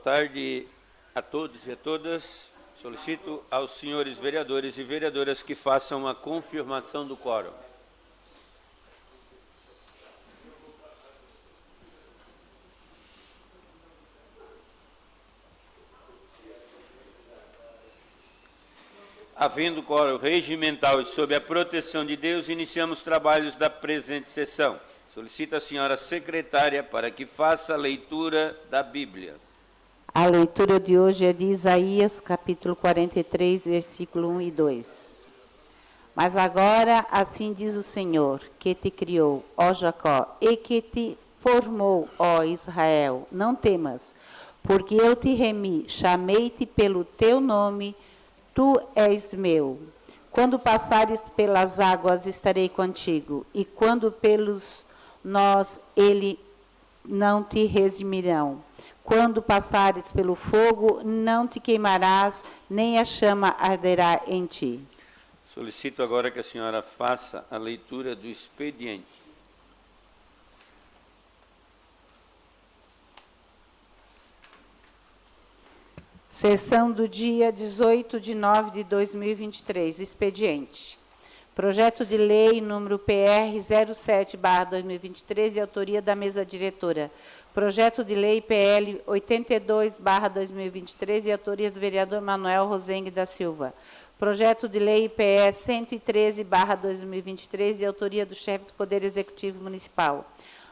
tarde a todos e a todas. Solicito aos senhores vereadores e vereadoras que façam a confirmação do quórum. Havendo quórum regimental e sob a proteção de Deus, iniciamos os trabalhos da presente sessão. Solicito a senhora secretária para que faça a leitura da Bíblia. A leitura de hoje é de Isaías, capítulo 43, versículo 1 e 2. Mas agora, assim diz o Senhor, que te criou, ó Jacó, e que te formou, ó Israel. Não temas, porque eu te remi, chamei-te pelo teu nome, tu és meu. Quando passares pelas águas, estarei contigo, e quando pelos nós, ele não te resimirão. Quando passares pelo fogo, não te queimarás, nem a chama arderá em ti. Solicito agora que a senhora faça a leitura do expediente. Sessão do dia 18 de nove de 2023. Expediente. Projeto de lei número PR 07/2023, de autoria da mesa diretora. Projeto de lei PL 82/2023, de autoria do vereador Manuel Rosengue da Silva. Projeto de lei PE 113/2023, de autoria do chefe do Poder Executivo Municipal.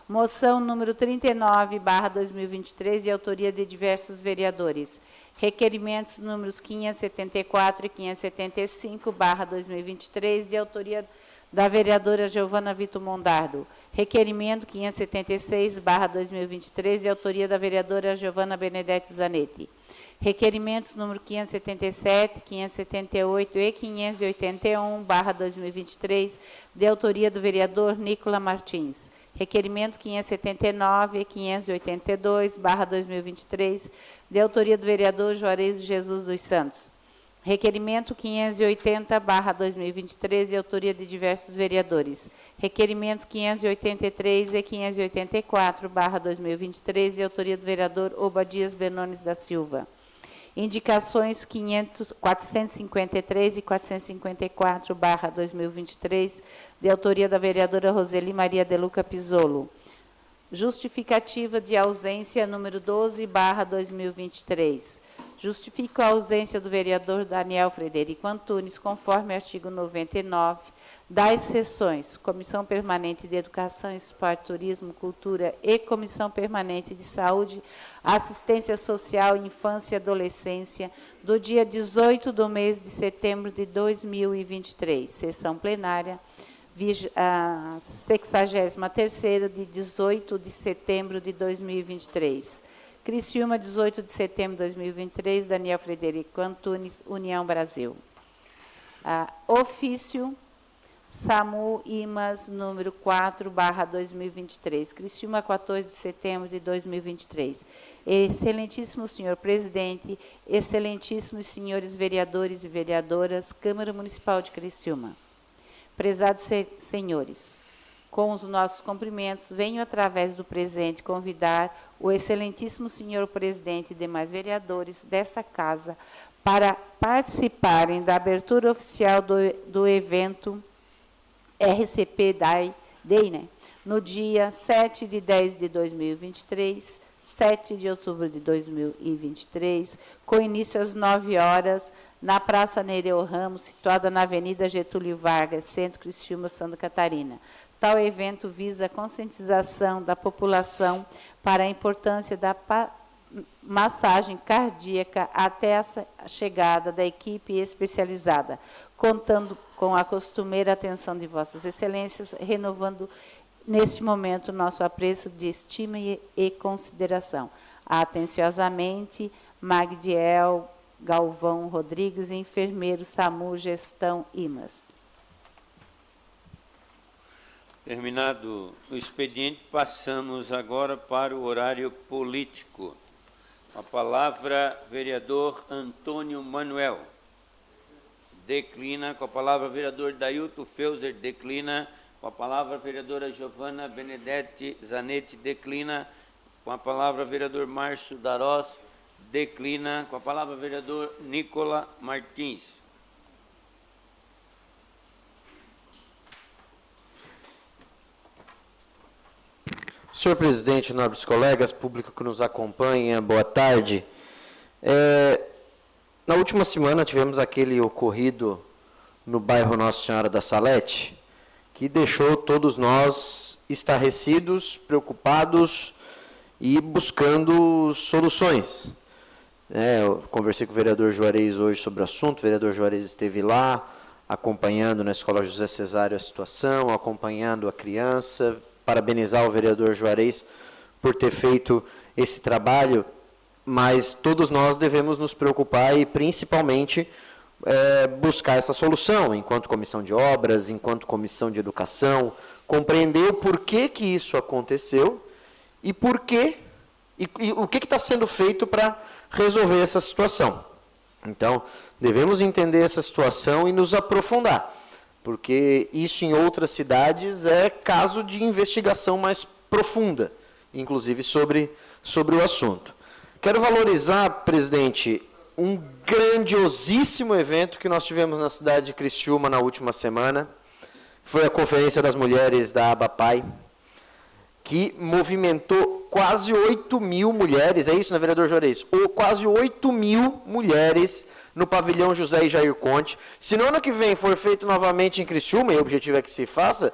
Moção número 39/2023, de autoria de diversos vereadores. Requerimentos números 574 e 575/2023, de autoria da vereadora Giovana Vitor Mondardo. Requerimento 576/2023, de autoria da vereadora Giovana Benedete Zanetti. Requerimentos número 577, 578 e 581/2023, de autoria do vereador Nicola Martins. Requerimento 579 e 582/2023, de autoria do vereador Juarez Jesus dos Santos. Requerimento 580/2023, de autoria de diversos vereadores. Requerimento 583 e 584/2023, de autoria do vereador Obadias Benones da Silva. Indicações 453 e 454/2023, de autoria da vereadora Roseli Maria de Luca Pizzolo. Justificativa de ausência número 12/2023. Justifico a ausência do vereador Daniel Frederico Antunes, conforme artigo 99, das sessões Comissão Permanente de Educação, Esporte, Turismo, Cultura e Comissão Permanente de Saúde, Assistência Social, Infância e Adolescência, do dia 18 do mês de setembro de 2023, sessão plenária, 63ª, de 18 de setembro de 2023. Criciúma, 18 de setembro de 2023, Daniel Frederico Antunes, União Brasil. Ofício SAMU IMAS número 4/2023, Criciúma, 14 de setembro de 2023. Excelentíssimo senhor presidente, excelentíssimos senhores vereadores e vereadoras, Câmara Municipal de Criciúma. Prezados senhores, com os nossos cumprimentos, venho através do presente convidar o excelentíssimo senhor presidente e demais vereadores desta casa para participarem da abertura oficial do evento RCP Day, no dia 7 de 10 de 2023, 7 de outubro de 2023, com início às 9 horas, na Praça Nereu Ramos, situada na Avenida Getúlio Vargas, Centro Criciúma, Santa Catarina. Tal evento visa a conscientização da população para a importância da massagem cardíaca até a chegada da equipe especializada, contando com a costumeira atenção de vossas excelências, renovando neste momento nosso apreço de estima e consideração. Atenciosamente, Magdiel Galvão Rodrigues, enfermeiro SAMU Gestão IMAS. Terminado o expediente, passamos agora para o horário político. A palavra, vereador Antônio Manuel. Declina. Com a palavra, vereador Dailton Feuser. Declina. Com a palavra, vereadora Giovana Benedete Zanetti. Declina. Com a palavra, vereador Márcio Darós. declina. Com a palavra, vereador Nicola Martins. Senhor presidente, nobres colegas, público que nos acompanha, boa tarde. Na última semana tivemos aquele ocorrido no bairro Nossa Senhora da Salete, que deixou todos nós estarrecidos, preocupados e buscando soluções. Eu conversei com o vereador Juarez hoje sobre o assunto, o vereador Juarez esteve lá, acompanhando na Escola José Cesário a situação, acompanhando a criança, parabenizar o vereador Juarez por ter feito esse trabalho, mas todos nós devemos nos preocupar e principalmente buscar essa solução, enquanto comissão de obras, enquanto comissão de educação, compreender o porquê que isso aconteceu e o que está sendo feito para resolver essa situação. Então, devemos entender essa situação e nos aprofundar, porque isso em outras cidades é caso de investigação mais profunda, inclusive sobre o assunto. Quero valorizar, presidente, um grandiosíssimo evento que nós tivemos na cidade de Criciúma na última semana. Foi a Conferência das Mulheres da ABAPAI, que movimentou quase 8.000 mulheres, é isso, né, vereador Juarez? Quase 8.000 mulheres no pavilhão José e Jair Conte. Se no ano que vem for feito novamente em Criciúma, e o objetivo é que se faça,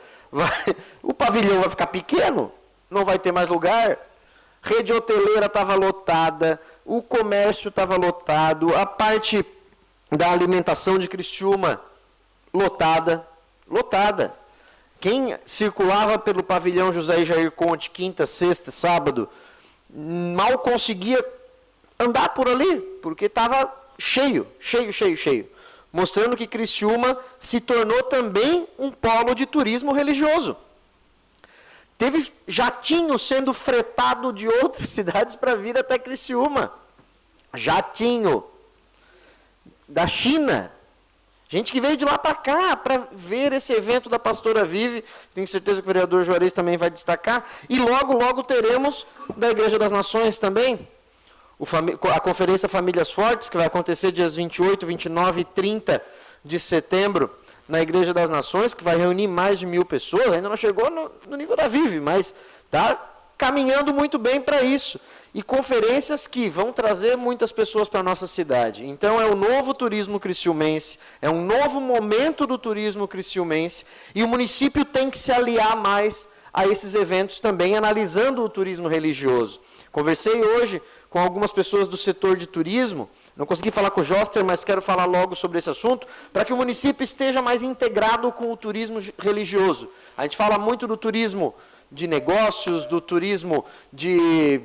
o pavilhão vai ficar pequeno, não vai ter mais lugar. Rede hoteleira estava lotada, o comércio estava lotado, a parte da alimentação de Criciúma lotada. Quem circulava pelo pavilhão José e Jair Conte, quinta, sexta, sábado, mal conseguia andar por ali, porque estava cheio, mostrando que Criciúma se tornou também um polo de turismo religioso. Teve jatinho sendo fretado de outras cidades para vir até Criciúma. Jatinho da China. Gente que veio de lá para cá para ver esse evento da Pastora Vive. Tenho certeza que o vereador Juarez também vai destacar. E logo teremos da Igreja das Nações também a Conferência Famílias Fortes, que vai acontecer dias 28, 29 e 30 de setembro, na Igreja das Nações, que vai reunir mais de 1.000 pessoas. Ainda não chegou no nível da Vive, mas está caminhando muito bem para isso. E conferências que vão trazer muitas pessoas para a nossa cidade. Então, é o novo turismo criciumense, é um novo momento do turismo criciumense, e o município tem que se aliar mais a esses eventos também, analisando o turismo religioso. Conversei hoje com algumas pessoas do setor de turismo, não consegui falar com o Joster, mas quero falar logo sobre esse assunto, para que o município esteja mais integrado com o turismo religioso. A gente fala muito do turismo de negócios, do turismo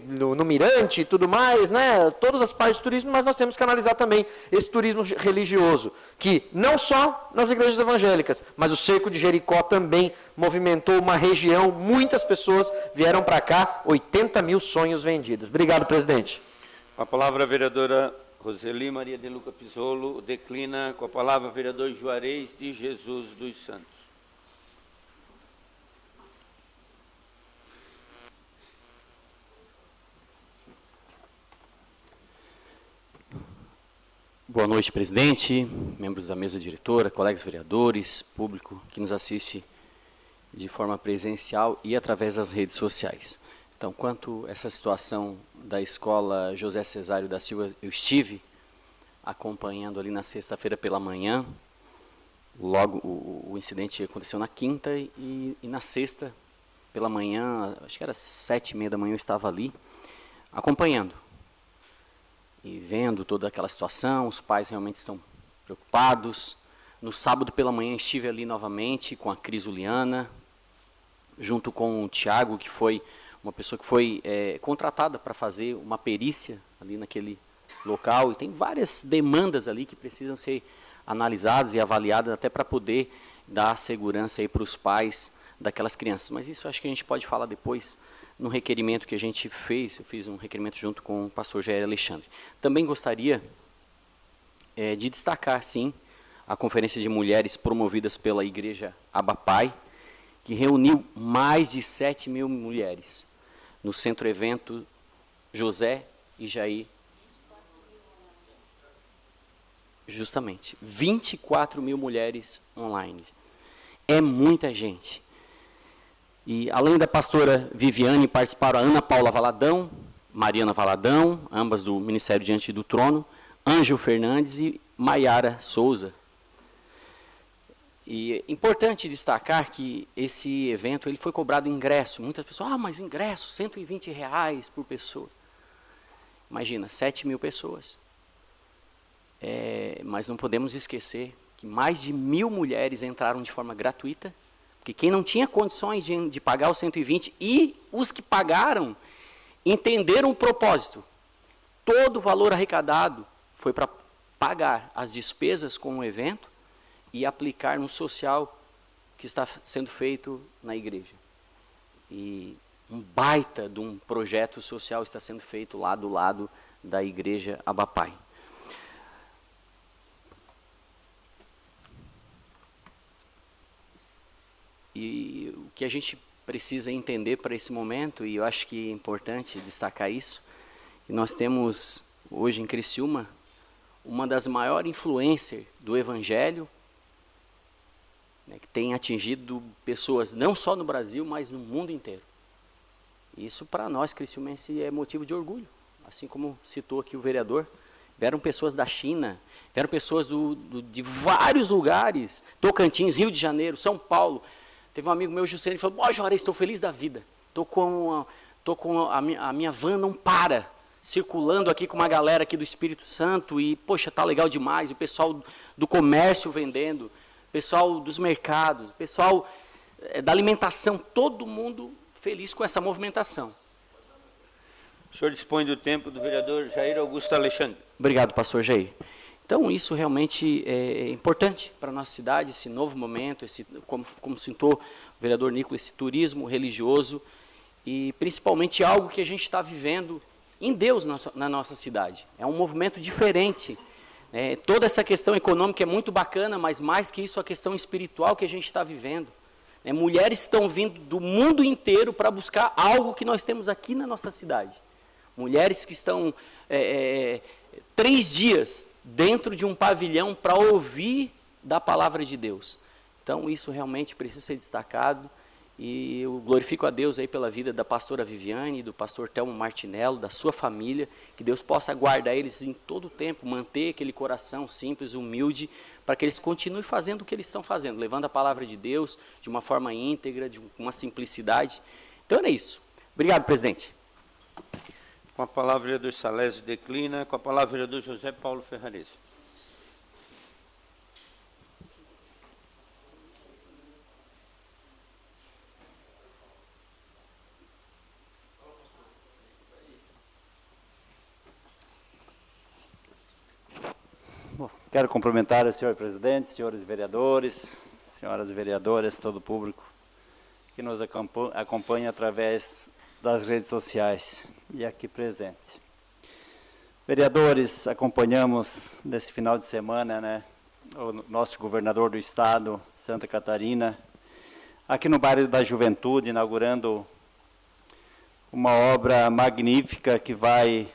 no Mirante e tudo mais, né? Todas as partes do turismo, mas nós temos que analisar também esse turismo religioso, que não só nas igrejas evangélicas, mas o Cerco de Jericó também movimentou uma região, muitas pessoas vieram para cá, 80.000 sonhos vendidos. Obrigado, presidente. Com a palavra, a vereadora Roseli Maria de Luca Pisolo. Declina com a palavra o vereador Juarez de Jesus dos Santos. Boa noite, presidente, membros da mesa diretora, colegas vereadores, público que nos assiste de forma presencial e através das redes sociais. Então, quanto a essa situação da escola José Cesário da Silva, eu estive acompanhando ali na sexta-feira pela manhã. Logo, o incidente aconteceu na quinta e na sexta pela manhã, acho que era 7h30 da manhã, eu estava ali acompanhando. E vendo toda aquela situação, os pais realmente estão preocupados. No sábado pela manhã estive ali novamente com a Crisuliana, junto com o Tiago, que foi uma pessoa que foi contratada para fazer uma perícia ali naquele local. E tem várias demandas ali que precisam ser analisadas e avaliadas até para poder dar segurança aí para os pais daquelas crianças. Mas isso acho que a gente pode falar depois no requerimento que a gente fez. Eu fiz um requerimento junto com o pastor Jair Alexandre. Também gostaria de destacar, sim, a Conferência de Mulheres promovidas pela Igreja ABAPAI, que reuniu mais de 7.000 mulheres no Centro Evento José e Jair Justamente. 24 mil mulheres online. É muita gente. E além da pastora Viviane, participaram a Ana Paula Valadão, Mariana Valadão, ambas do Ministério Diante do Trono, Ângelo Fernandes e Maiara Souza. E é importante destacar que esse evento ele foi cobrado ingresso. Muitas pessoas, mas ingresso, R$120 por pessoa. Imagina, 7 mil pessoas. Mas não podemos esquecer que mais de 1.000 mulheres entraram de forma gratuita, porque quem não tinha condições de pagar os 120 e os que pagaram entenderam o propósito. Todo o valor arrecadado foi para pagar as despesas com o evento e aplicar no social que está sendo feito na igreja. E um baita de um projeto social está sendo feito lá do lado da igreja Abapai. E o que a gente precisa entender para esse momento, e eu acho que é importante destacar isso, que nós temos hoje em Criciúma uma das maiores influencers do Evangelho, né, que tem atingido pessoas não só no Brasil, mas no mundo inteiro. Isso para nós criciumenses é motivo de orgulho, assim como citou aqui o vereador. Vieram pessoas da China, vieram pessoas de vários lugares, Tocantins, Rio de Janeiro, São Paulo. Teve um amigo meu, Juscelino, que falou, Juarez, estou feliz da vida. Estou com a minha van não para, circulando aqui com uma galera aqui do Espírito Santo e, poxa, tá legal demais. O pessoal do comércio vendendo, o pessoal dos mercados, o pessoal da alimentação, todo mundo feliz com essa movimentação. O senhor dispõe do tempo do vereador Jair Augusto Alexandre. Obrigado, pastor Jair. Então, isso realmente é importante para a nossa cidade, esse novo momento, como citou o vereador Nicolas, esse turismo religioso e principalmente algo que a gente está vivendo em Deus na nossa cidade. É um movimento diferente. Toda essa questão econômica é muito bacana, mas mais que isso, a questão espiritual que a gente está vivendo. Mulheres estão vindo do mundo inteiro para buscar algo que nós temos aqui na nossa cidade. Mulheres que estão 3 dias dentro de um pavilhão para ouvir da palavra de Deus. Então, isso realmente precisa ser destacado. E eu glorifico a Deus aí pela vida da pastora Viviane, do pastor Telmo Martinello, da sua família. Que Deus possa guardar eles em todo o tempo, manter aquele coração simples, humilde, para que eles continuem fazendo o que eles estão fazendo, levando a palavra de Deus de uma forma íntegra, de uma simplicidade. Então, é isso. Obrigado, presidente. Com a palavra, o vereador Salésio declina. Com a palavra, o vereador José Paulo Ferrares. Bom, quero cumprimentar o senhor presidente, senhores vereadores, senhoras vereadoras, todo o público que nos acompanha através das redes sociais e aqui presente. Vereadores, acompanhamos nesse final de semana, o nosso governador do estado, Santa Catarina, aqui no bairro da Juventude, inaugurando uma obra magnífica que vai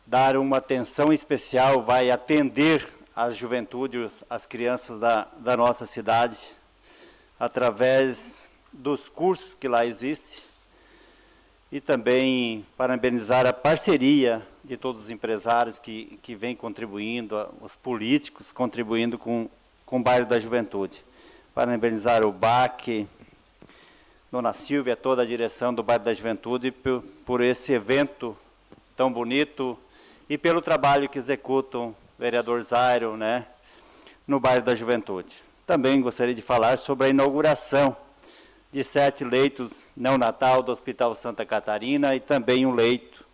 dar uma atenção especial, vai atender as juventudes, as crianças da nossa cidade, através dos cursos que lá existem, e também parabenizar a parceria de todos os empresários que vêm contribuindo, os políticos contribuindo com o bairro da Juventude. Parabenizar o BAC, Dona Silvia, toda a direção do bairro da Juventude por esse evento tão bonito e pelo trabalho que executam o vereador Zairo, no bairro da Juventude. Também gostaria de falar sobre a inauguração de 7 leitos neonatal do Hospital Santa Catarina e também um leito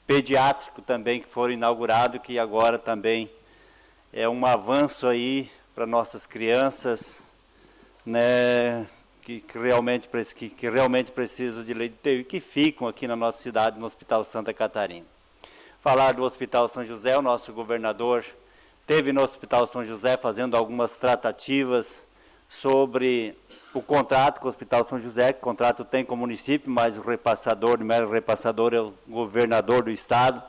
pediátrico também que foram inaugurado, que agora também é um avanço aí para nossas crianças, que realmente precisam de leito de UTI e que ficam aqui na nossa cidade, no Hospital Santa Catarina. Falar do Hospital São José, o nosso governador esteve no Hospital São José fazendo algumas tratativas sobre o contrato com o Hospital São José, que o contrato tem com o município, mas o mero repassador é o governador do estado.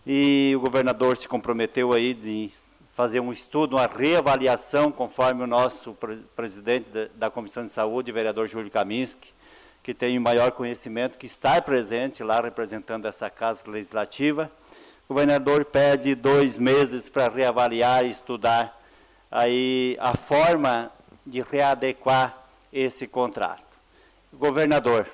e o governador se comprometeu aí de fazer um estudo, uma reavaliação, conforme o nosso presidente da Comissão de Saúde, o vereador Júlio Kaminski, que tem o maior conhecimento, que está presente lá representando essa Casa Legislativa. O governador pede 2 meses para reavaliar e estudar aí a forma de readequar esse contrato. Governador,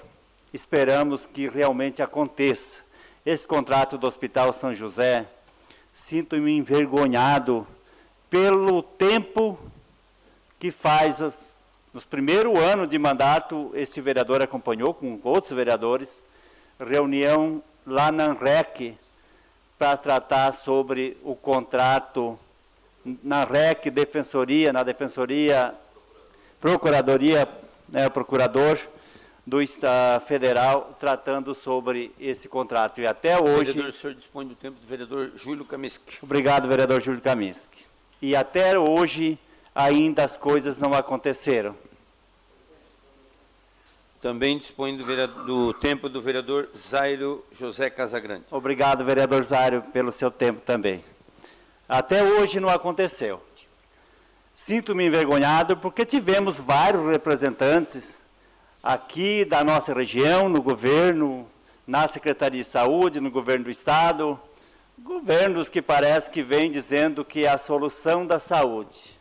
esperamos que realmente aconteça. Esse contrato do Hospital São José, sinto-me envergonhado pelo tempo que faz. Nos primeiros anos de mandato, esse vereador acompanhou com outros vereadores, reunião lá na ANREC, para tratar sobre o contrato na REC, Defensoria, na Defensoria, Procuradoria, né, procurador do Estado Federal, tratando sobre esse contrato. E até hoje... Vereador, o senhor dispõe do tempo do vereador Júlio Kaminski. Obrigado, vereador Júlio Kaminski. E até hoje, ainda as coisas não aconteceram. Também dispõe do tempo do vereador Zairo José Casagrande. Obrigado, vereador Zairo, pelo seu tempo também. Até hoje não aconteceu. Sinto-me envergonhado porque tivemos vários representantes aqui da nossa região, no governo, na Secretaria de Saúde, no governo do Estado, governos que parece que vêm dizendo que é a solução da saúde.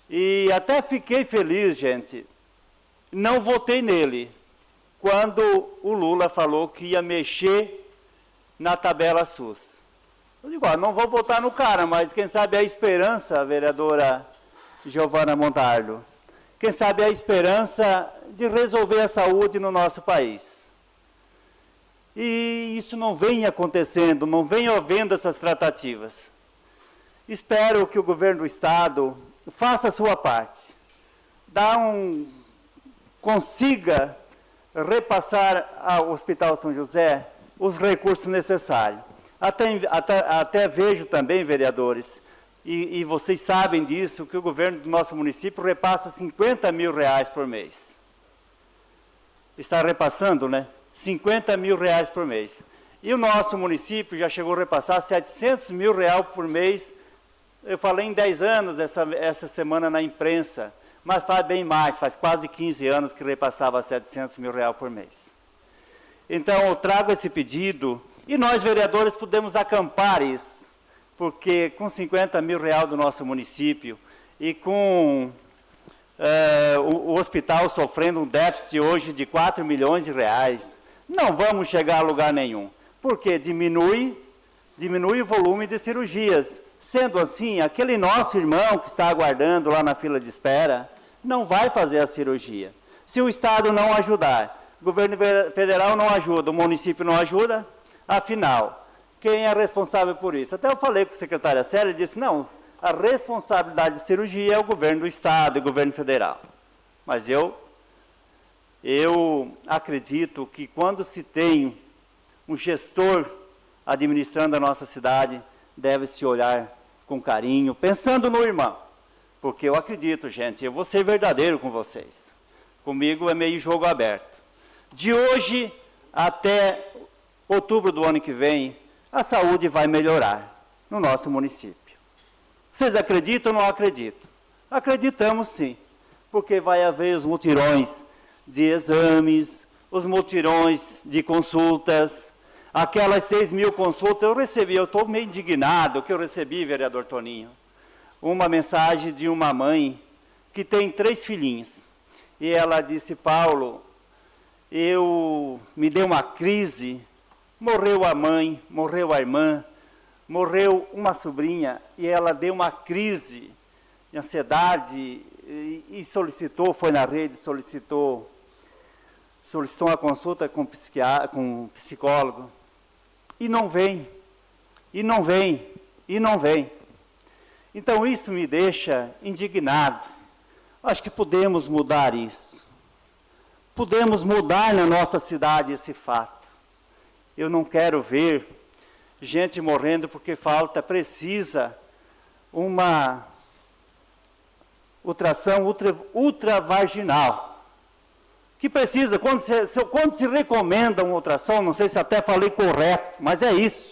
E até fiquei feliz, gente, não votei nele, quando o Lula falou que ia mexer na tabela SUS. Eu digo, não vou votar no cara, mas quem sabe a esperança, a vereadora Giovana Montalho, quem sabe a esperança de resolver a saúde no nosso país. E isso não vem acontecendo, não vem havendo essas tratativas. Espero que o governo do Estado faça a sua parte, consiga repassar ao Hospital São José os recursos necessários. Até vejo também, vereadores, e vocês sabem disso, que o governo do nosso município repassa 50 mil reais por mês. Está repassando, né? 50 mil reais por mês. E o nosso município já chegou a repassar 700 mil reais por mês. Eu falei em 10 anos essa semana na imprensa, mas faz bem mais, faz quase 15 anos que repassava 700 mil reais por mês. Então, eu trago esse pedido, e nós, vereadores, podemos acampar isso, porque com 50 mil reais do nosso município, e com o hospital sofrendo um déficit hoje de 4 milhões de reais, não vamos chegar a lugar nenhum, porque diminui o volume de cirurgias. Sendo assim, aquele nosso irmão que está aguardando lá na fila de espera, não vai fazer a cirurgia. Se o Estado não ajudar, o governo federal não ajuda, o município não ajuda, afinal, quem é responsável por isso? Até eu falei com a secretária Célia e disse, não, a responsabilidade de cirurgia é o governo do Estado e o governo federal. Mas eu acredito que quando se tem um gestor administrando a nossa cidade, deve-se olhar com carinho, pensando no irmão. Porque eu acredito, gente, eu vou ser verdadeiro com vocês. Comigo é meio jogo aberto. De hoje até outubro do ano que vem, a saúde vai melhorar no nosso município. Vocês acreditam ou não acreditam? Acreditamos sim, porque vai haver os mutirões de exames, os mutirões de consultas. Aquelas 6 mil consultas eu recebi, eu estou meio indignado que eu recebi, vereador Toninho, uma mensagem de uma mãe que tem 3 filhinhos. E ela disse, Paulo, me deu uma crise, morreu a mãe, morreu a irmã, morreu uma sobrinha, e ela deu uma crise de ansiedade e solicitou, foi na rede, solicitou uma consulta com um psicólogo. E não vem, e não vem, e não vem. Então isso me deixa indignado. Acho que podemos mudar isso. Podemos mudar na nossa cidade esse fato. Eu não quero ver gente morrendo porque precisa uma ultrassom ultravaginal. Que precisa, quando se recomenda um ultrassom, não sei se até falei correto, mas é isso.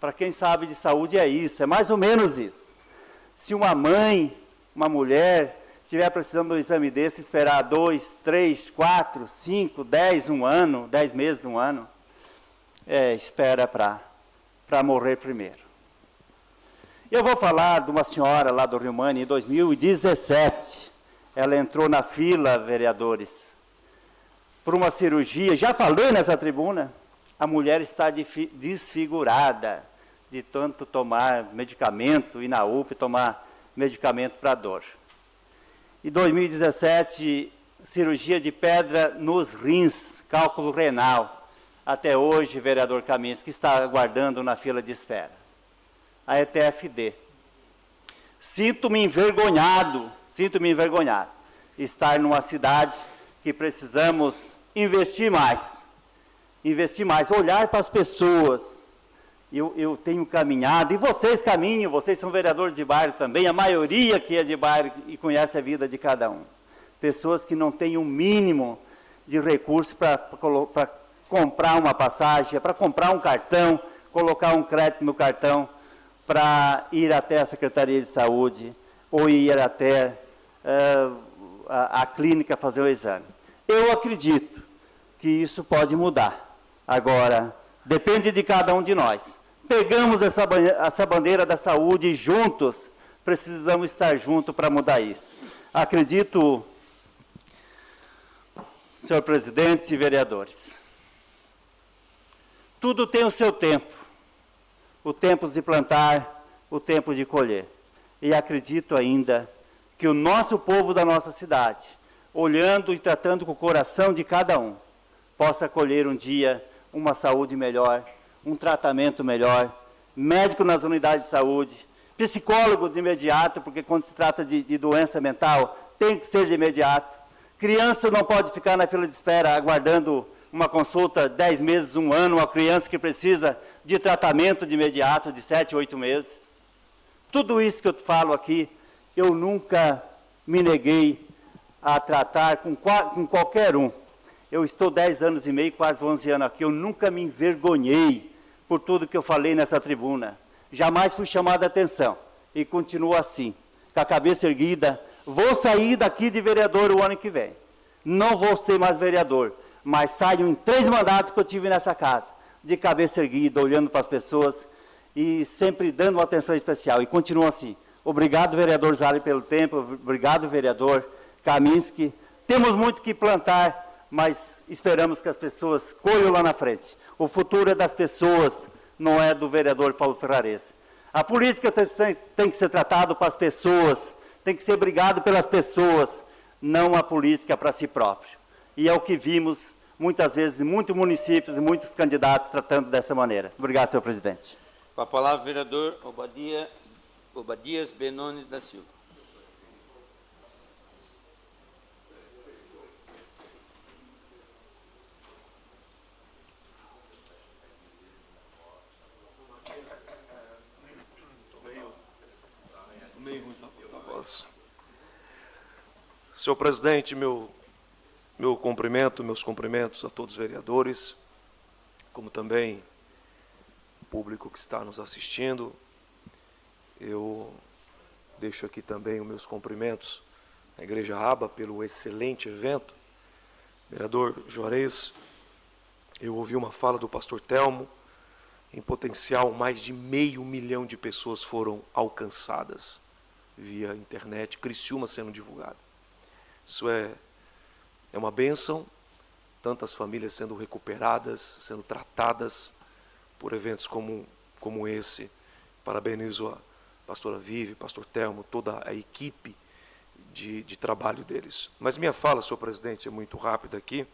Para quem sabe de saúde é isso, é mais ou menos isso. Se uma mãe, uma mulher, estiver precisando de um exame desse, esperar 2, 3, 4, 5, 10, 1 ano, 10 meses, 1 ano, espera para morrer primeiro. Eu vou falar de uma senhora lá do Rio Mani, em 2017. Ela entrou na fila, vereadores, por uma cirurgia. Já falei nessa tribuna, a mulher está desfigurada de tanto tomar medicamento, ir na UPA tomar medicamento para dor. Em 2017, cirurgia de pedra nos rins, cálculo renal. Até hoje, vereador Kaminski está aguardando na fila de espera. A ETFD. Sinto-me envergonhado estar numa cidade que precisamos investir mais, olhar para as pessoas. Eu tenho caminhado, e vocês caminham, vocês são vereadores de bairro também, a maioria que é de bairro e conhece a vida de cada um. Pessoas que não têm um mínimo de recurso para comprar uma passagem, para comprar um cartão, colocar um crédito no cartão, para ir até a Secretaria de Saúde ou ir até a clínica fazer o exame. Eu acredito que isso pode mudar. Agora, depende de cada um de nós. Pegamos essa bandeira da saúde e juntos precisamos estar juntos para mudar isso. Acredito, senhor presidente e vereadores, tudo tem o seu tempo. O tempo de plantar, o tempo de colher. E acredito ainda que o nosso povo da nossa cidade, olhando e tratando com o coração de cada um, possa colher um dia uma saúde melhor, um tratamento melhor, médico nas unidades de saúde, psicólogo de imediato, porque quando se trata de doença mental, tem que ser de imediato. Criança não pode ficar na fila de espera aguardando uma consulta 10 meses, 1 ano, uma criança que precisa de tratamento de imediato, de 7, 8 meses. Tudo isso que eu falo aqui, eu nunca me neguei a tratar com qualquer um. Eu estou 10 anos e meio, quase 11 anos aqui, eu nunca me envergonhei por tudo que eu falei nessa tribuna. Jamais fui chamado a atenção e continuo assim, com a cabeça erguida. Vou sair daqui de vereador o ano que vem. Não vou ser mais vereador, mas saio em 3 mandatos que eu tive nessa casa, de cabeça erguida, olhando para as pessoas e sempre dando uma atenção especial. E continuo assim. Obrigado, vereador Zali, pelo tempo. Obrigado, vereador Kaminski. Temos muito que plantar, mas esperamos que as pessoas colham lá na frente. O futuro é das pessoas, não é do vereador Paulo Ferrares. A política tem que ser tratada para as pessoas, tem que ser brigado pelas pessoas, não a política para si próprio. E é o que vimos muitas vezes em muitos municípios e muitos candidatos tratando dessa maneira. Obrigado, senhor presidente. Com a palavra, o vereador Obadias Benones da Silva. Senhor presidente, meus cumprimentos a todos os vereadores, como também o público que está nos assistindo. Eu deixo aqui também os meus cumprimentos à Igreja Aba pelo excelente evento. Vereador Juarez, eu ouvi uma fala do pastor Telmo, em potencial mais de 500 mil de pessoas foram alcançadas via internet, Criciúma sendo divulgada. Isso é uma bênção, tantas famílias sendo recuperadas, sendo tratadas por eventos como esse. Parabenizo a pastora Vivi, pastor Telmo, toda a equipe de trabalho deles. Mas minha fala, senhor presidente, é muito rápida aqui.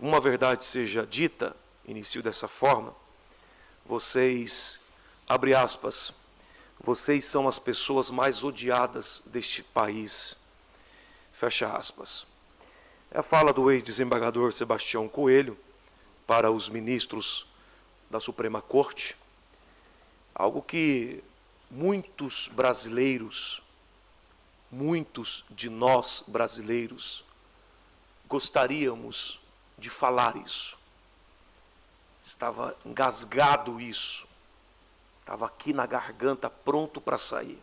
Uma verdade seja dita, inicio dessa forma, vocês, abre aspas, vocês são as pessoas mais odiadas deste país, fecha aspas. É a fala do ex-desembargador Sebastião Coelho para os ministros da Suprema Corte, algo que muitos brasileiros, muitos de nós brasileiros, gostaríamos de falar isso. Estava engasgado isso. Estava aqui na garganta, pronto para sair.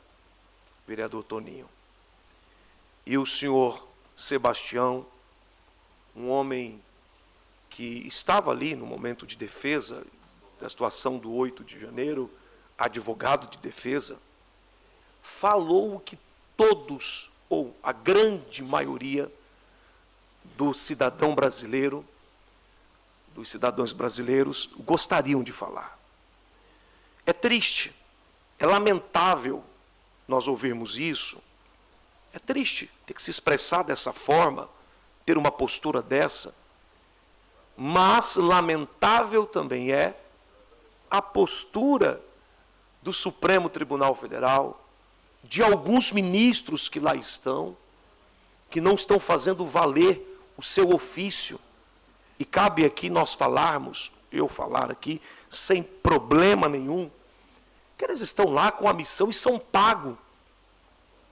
Vereador Toninho. E o senhor Sebastião, um homem que estava ali no momento de defesa da situação do 8 de janeiro, advogado de defesa, falou o que todos, ou a grande maioria do cidadão brasileiro, dos cidadãos brasileiros, gostariam de falar. É triste, é lamentável nós ouvirmos isso, é triste ter que se expressar dessa forma, ter uma postura dessa, mas lamentável também é a postura do Supremo Tribunal Federal, de alguns ministros que lá estão, que não estão fazendo valer o seu ofício. E cabe aqui nós falarmos, eu falar aqui, sem problema nenhum, que eles estão lá com a missão e são pagos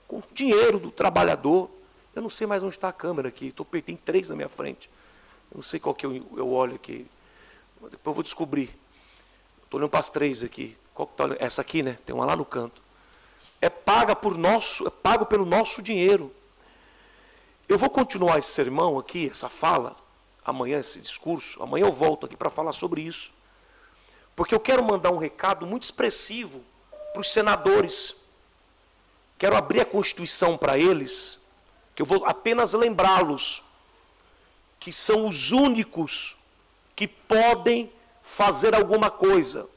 com dinheiro do trabalhador. Eu não sei mais onde está a câmera aqui, tem 3 na minha frente. Eu não sei qual que eu olho aqui. Depois eu vou descobrir. Estou olhando para as 3 aqui. Qual que tá? Essa aqui, né? Tem uma lá no canto. É pago pelo nosso dinheiro. Eu vou continuar esse sermão aqui, essa fala, amanhã esse discurso. Amanhã eu volto aqui para falar sobre isso. Porque eu quero mandar um recado muito expressivo para os senadores. Quero abrir a Constituição para eles, que eu vou apenas lembrá-los que são os únicos que podem fazer alguma coisa.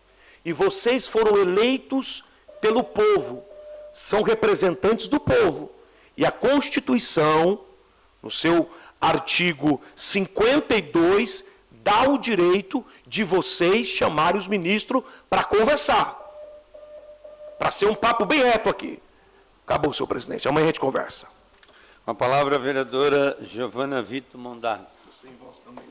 E vocês foram eleitos pelo povo, são representantes do povo. E a Constituição, no seu artigo 52, dá o direito de vocês chamarem os ministros para conversar. Para ser um papo bem reto aqui. Acabou, senhor presidente. Amanhã a gente conversa. Com a palavra a vereadora Giovana Vitor Mondardo. Sem voz também.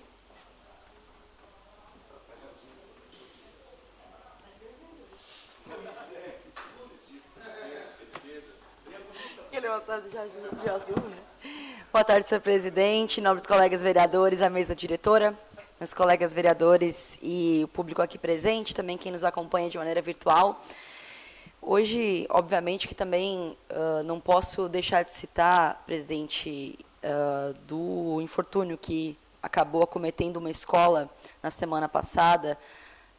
De azul, né? Boa tarde, senhor presidente, nobres colegas vereadores, a mesa diretora, meus colegas vereadores e o público aqui presente, também quem nos acompanha de maneira virtual. Hoje, obviamente, que também não posso deixar de citar, presidente, do infortúnio que acabou acometendo uma escola na semana passada,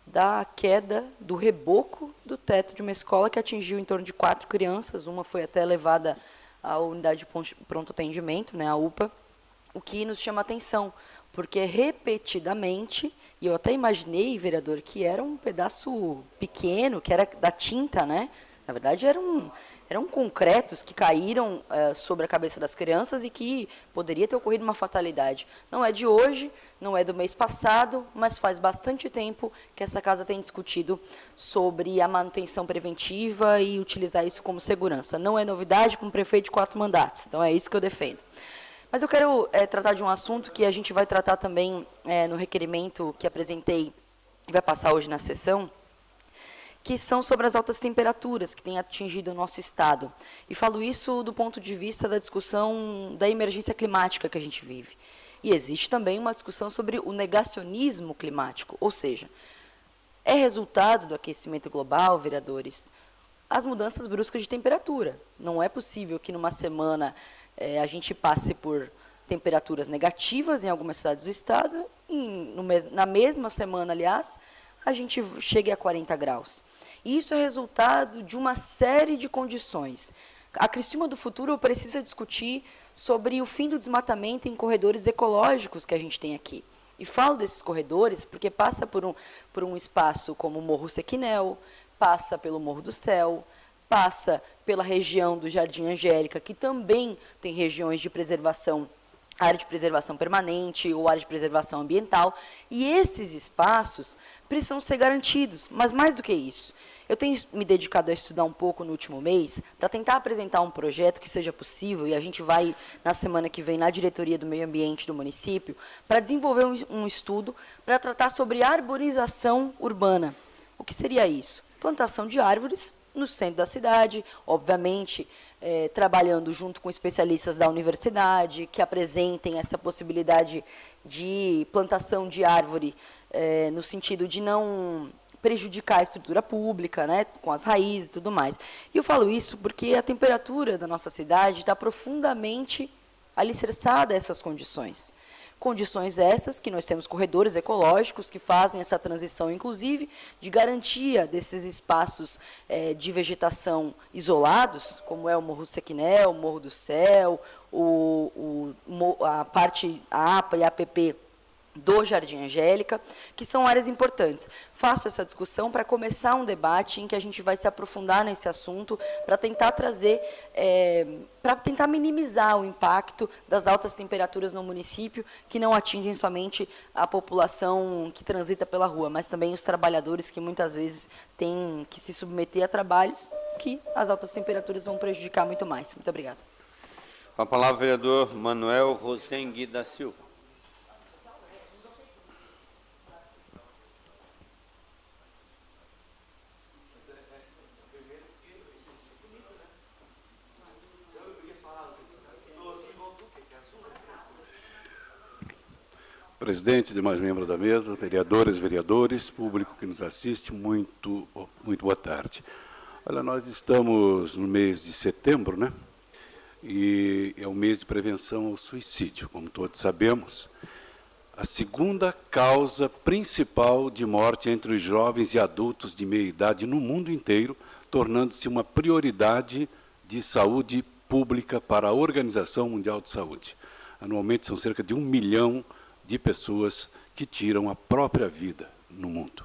da queda do reboco do teto de uma escola que atingiu em torno de 4 crianças, uma foi até levada à unidade de pronto atendimento, né, a UPA, o que nos chama atenção, porque repetidamente, e eu até imaginei, vereador, que era um pedaço pequeno, que era da tinta, né? Na verdade, eram concretos que caíram sobre a cabeça das crianças e que poderia ter ocorrido uma fatalidade. Não é de hoje, não é do mês passado, mas faz bastante tempo que essa casa tem discutido sobre a manutenção preventiva e utilizar isso como segurança. Não é novidade para um prefeito de 4 mandatos, então é isso que eu defendo. Mas eu quero tratar de um assunto que a gente vai tratar também no requerimento que apresentei e vai passar hoje na sessão, que são sobre as altas temperaturas que têm atingido o nosso estado. E falo isso do ponto de vista da discussão da emergência climática que a gente vive. E existe também uma discussão sobre o negacionismo climático, ou seja, é resultado do aquecimento global, vereadores, as mudanças bruscas de temperatura. Não é possível que numa semana a gente passe por temperaturas negativas em algumas cidades do estado, e na mesma semana, aliás, a gente chegue a 40 graus. E isso é resultado de uma série de condições. A Criciúma do futuro precisa discutir sobre o fim do desmatamento em corredores ecológicos que a gente tem aqui. E falo desses corredores porque passa por um espaço como o Morro Sequinel, passa pelo Morro do Céu, passa pela região do Jardim Angélica, que também tem regiões de preservação, área de preservação permanente ou área de preservação ambiental, e esses espaços precisam ser garantidos, mas mais do que isso, eu tenho me dedicado a estudar um pouco no último mês para tentar apresentar um projeto que seja possível, e a gente vai, na semana que vem, na diretoria do meio ambiente do município, para desenvolver um estudo para tratar sobre arborização urbana. O que seria isso? Plantação de árvores no centro da cidade, obviamente, trabalhando junto com especialistas da universidade, que apresentem essa possibilidade de plantação de árvore no sentido de não prejudicar a estrutura pública, né, com as raízes e tudo mais. E eu falo isso porque a temperatura da nossa cidade está profundamente alicerçada a essas condições. Condições essas que nós temos corredores ecológicos que fazem essa transição, inclusive, de garantia desses espaços de vegetação isolados, como é o Morro do Sequinel, o Morro do Céu, a APA e a APP do Jardim Angélica, que são áreas importantes. Faço essa discussão para começar um debate em que a gente vai se aprofundar nesse assunto, para tentar trazer, para tentar minimizar o impacto das altas temperaturas no município, que não atingem somente a população que transita pela rua, mas também os trabalhadores que muitas vezes têm que se submeter a trabalhos que as altas temperaturas vão prejudicar muito mais. Muito obrigada. Com a palavra, o vereador Manuel Rosengui da Silva. Presidente, demais membros da mesa, vereadoras, vereadores, público que nos assiste, muito boa tarde. Olha, nós estamos no mês de setembro, né? E é o mês de prevenção ao suicídio, como todos sabemos. A segunda causa principal de morte entre os jovens e adultos de meia idade no mundo inteiro, tornando-se uma prioridade de saúde pública para a Organização Mundial de Saúde. Anualmente são cerca de 1 milhão de pessoas que tiram a própria vida no mundo.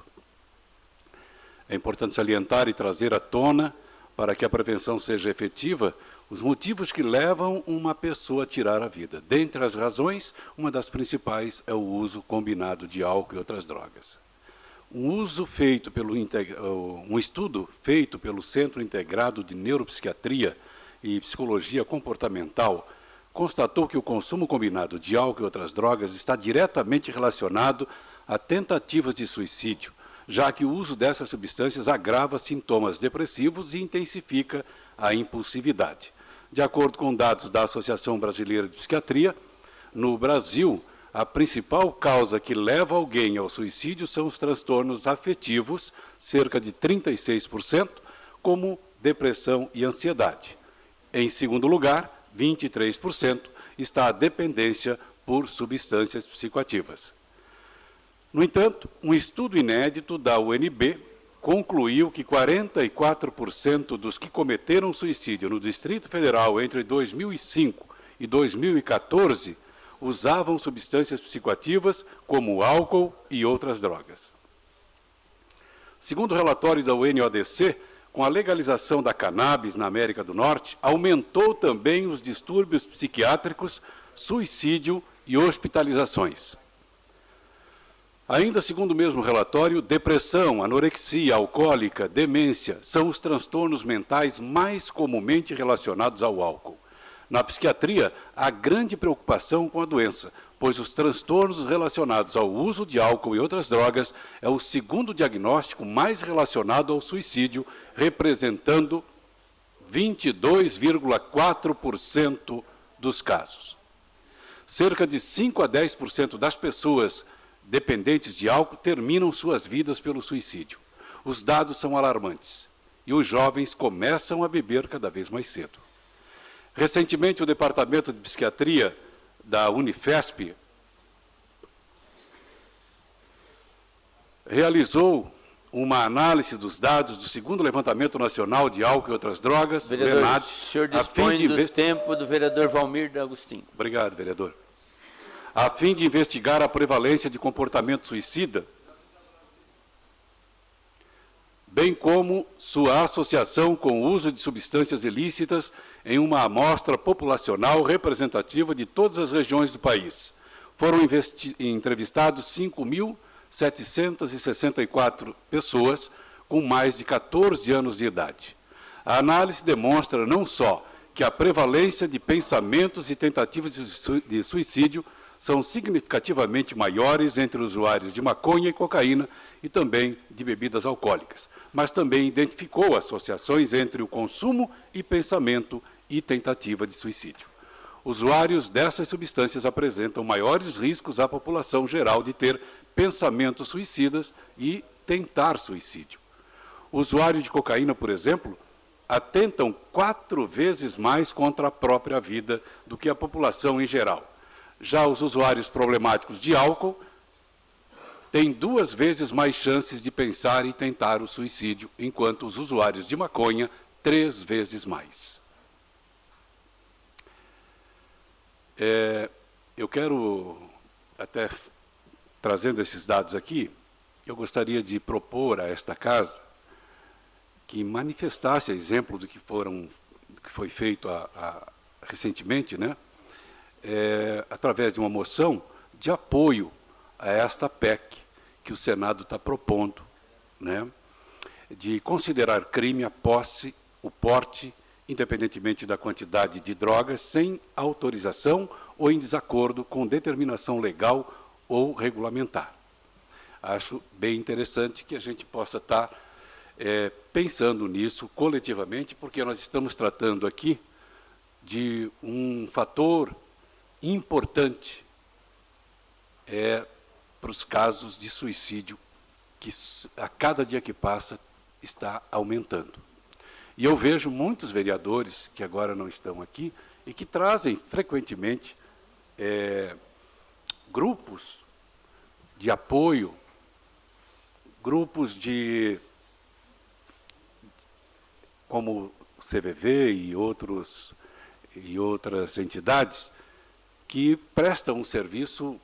É importante salientar e trazer à tona, para que a prevenção seja efetiva, os motivos que levam uma pessoa a tirar a vida. Dentre as razões, uma das principais é o uso combinado de álcool e outras drogas. Um estudo feito pelo Centro Integrado de Neuropsiquiatria e Psicologia Comportamental constatou que o consumo combinado de álcool e outras drogas está diretamente relacionado a tentativas de suicídio, já que o uso dessas substâncias agrava sintomas depressivos e intensifica a impulsividade. De acordo com dados da Associação Brasileira de Psiquiatria, no Brasil, a principal causa que leva alguém ao suicídio são os transtornos afetivos, cerca de 36%, como depressão e ansiedade. Em segundo lugar, 23% está a dependência por substâncias psicoativas. No entanto, um estudo inédito da UNB concluiu que 44% dos que cometeram suicídio no Distrito Federal entre 2005 e 2014 usavam substâncias psicoativas como álcool e outras drogas. Segundo o relatório da UNODC, com a legalização da cannabis na América do Norte, aumentou também os distúrbios psiquiátricos, suicídio e hospitalizações. Ainda segundo o mesmo relatório, depressão, anorexia alcoólica, demência são os transtornos mentais mais comumente relacionados ao álcool. Na psiquiatria, há grande preocupação com a doença, pois os transtornos relacionados ao uso de álcool e outras drogas é o segundo diagnóstico mais relacionado ao suicídio, representando 22,4% dos casos. Cerca de 5 a 10% das pessoas dependentes de álcool terminam suas vidas pelo suicídio. Os dados são alarmantes e os jovens começam a beber cada vez mais cedo. Recentemente, o Departamento de Psiquiatria da Unifesp realizou uma análise dos dados do segundo levantamento nacional de álcool e outras drogas. Vereador, LENAD, o senhor dispõe do tempo do vereador Valmir de Agostinho. Obrigado, vereador. A fim de investigar a prevalência de comportamento suicida, bem como sua associação com o uso de substâncias ilícitas em uma amostra populacional representativa de todas as regiões do país. Foram entrevistados 5.764 pessoas com mais de 14 anos de idade. A análise demonstra não só que a prevalência de pensamentos e tentativas de suicídio são significativamente maiores entre usuários de maconha e cocaína e também de bebidas alcoólicas, mas também identificou associações entre o consumo e pensamento e tentativa de suicídio. Usuários dessas substâncias apresentam maiores riscos à população geral de ter pensamentos suicidas e tentar suicídio. O usuário de cocaína, por exemplo, atentam 4 vezes mais contra a própria vida do que a população em geral. Já os usuários problemáticos de álcool têm 2 vezes mais chances de pensar e tentar o suicídio, enquanto os usuários de maconha, 3 vezes mais. Eu quero, até trazendo esses dados aqui, eu gostaria de propor a esta casa que manifestasse a exemplo do que foi feito recentemente, né? Através de uma moção de apoio a esta PEC que o Senado está propondo, né? De considerar crime o porte, independentemente da quantidade de drogas, sem autorização ou em desacordo com determinação legal ou regulamentar. Acho bem interessante que a gente possa estar pensando nisso coletivamente, porque nós estamos tratando aqui de um fator importante para os casos de suicídio que a cada dia que passa está aumentando. E eu vejo muitos vereadores que agora não estão aqui e que trazem frequentemente grupos de apoio, grupos como o CVV e outras entidades que prestam um serviço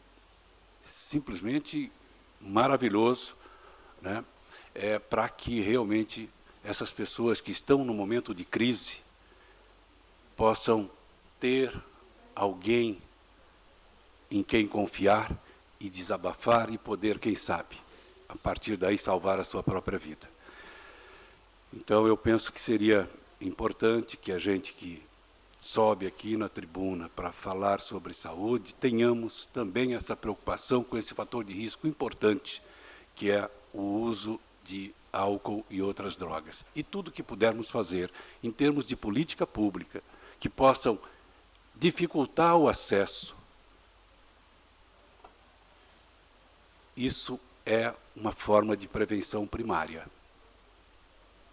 simplesmente maravilhoso, né? Para que realmente essas pessoas que estão no momento de crise possam ter alguém em quem confiar e desabafar e poder, quem sabe, a partir daí salvar a sua própria vida. Então eu penso que seria importante que a gente que sobe aqui na tribuna para falar sobre saúde tenhamos também essa preocupação com esse fator de risco importante, que é o uso de álcool e outras drogas. E tudo que pudermos fazer em termos de política pública que possam dificultar o acesso, isso é uma forma de prevenção primária,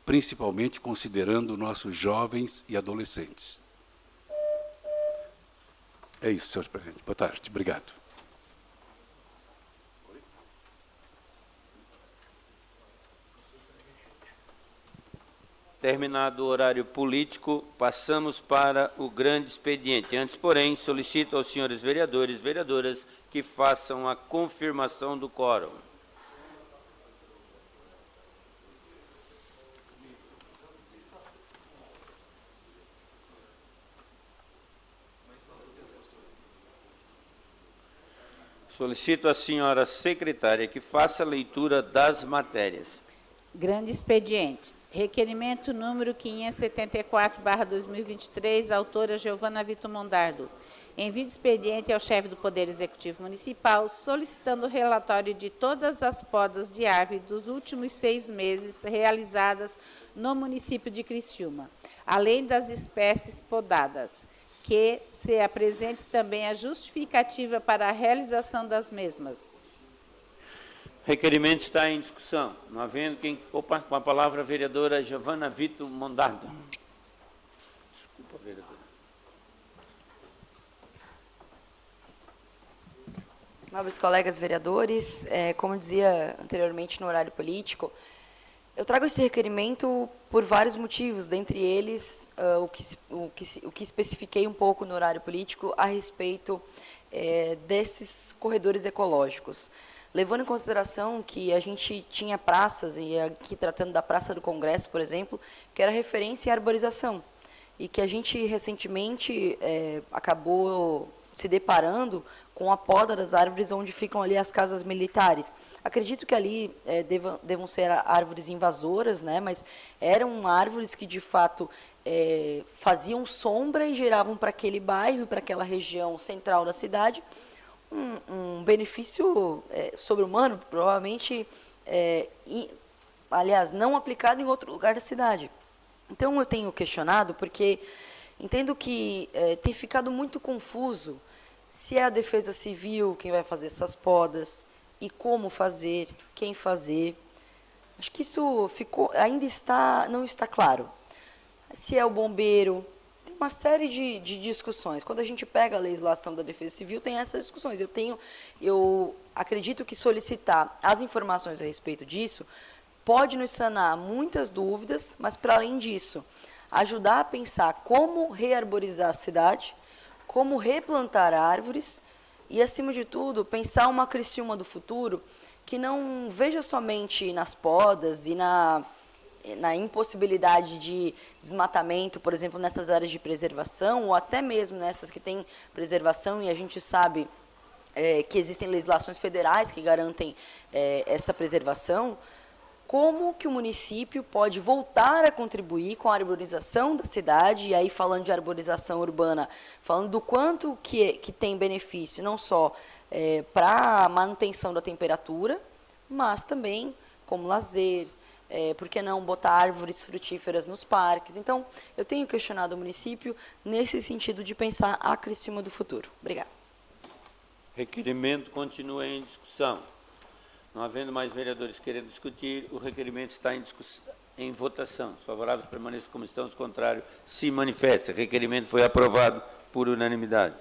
principalmente considerando nossos jovens e adolescentes. É isso, senhor presidente. Boa tarde. Obrigado. Terminado o horário político, passamos para o grande expediente. Antes, porém, solicito aos senhores vereadores e vereadoras que façam a confirmação do quórum. Solicito à senhora secretária que faça a leitura das matérias. Grande expediente. Requerimento número 574/2023, autora Giovana Vitor Mondardo. Envio de expediente ao chefe do Poder Executivo Municipal, solicitando o relatório de todas as podas de árvore dos últimos 6 meses realizadas no município de Criciúma, além das espécies podadas, que se apresente também a justificativa para a realização das mesmas. Requerimento está em discussão. Não havendo quem... Opa, com a palavra a vereadora Giovana Vitor Mondardo. Desculpa, vereadora. Nobres colegas vereadores, como dizia anteriormente no horário político, eu trago esse requerimento por vários motivos, dentre eles o que especifiquei um pouco no horário político a respeito desses corredores ecológicos. Levando em consideração que a gente tinha praças, e aqui tratando da Praça do Congresso, por exemplo, que era referência em arborização, e que a gente recentemente acabou se deparando com a poda das árvores onde ficam ali as casas militares. Acredito que ali devam ser árvores invasoras, né, mas eram árvores que, de fato, faziam sombra e geravam para aquele bairro, para aquela região central da cidade, um benefício sobre-humano, provavelmente, aliás, não aplicado em outro lugar da cidade. Então, eu tenho questionado porque Entendo que tem ficado muito confuso se é a Defesa Civil quem vai fazer essas podas e como fazer, quem fazer. Acho que isso não está claro. Se é o bombeiro, tem uma série de discussões. Quando a gente pega a legislação da Defesa Civil, tem essas discussões. Eu acredito que solicitar as informações a respeito disso pode nos sanar muitas dúvidas, mas, para além disso, ajudar a pensar como rearborizar a cidade, como replantar árvores e, acima de tudo, pensar uma Criciúma do futuro que não veja somente nas podas e na impossibilidade de desmatamento, por exemplo, nessas áreas de preservação, ou até mesmo nessas que têm preservação, e a gente sabe que existem legislações federais que garantem essa preservação. Como que o município pode voltar a contribuir com a arborização da cidade, e aí falando de arborização urbana, falando do quanto que tem benefício, não só para a manutenção da temperatura, mas também como lazer, por que não botar árvores frutíferas nos parques. Então, eu tenho questionado o município nesse sentido de pensar a Criciúma do futuro. Obrigada. Requerimento continua em discussão. Não havendo mais vereadores querendo discutir, o requerimento está em votação. Os favoráveis permaneçam como estão, os contrários se manifestem. O requerimento foi aprovado por unanimidade.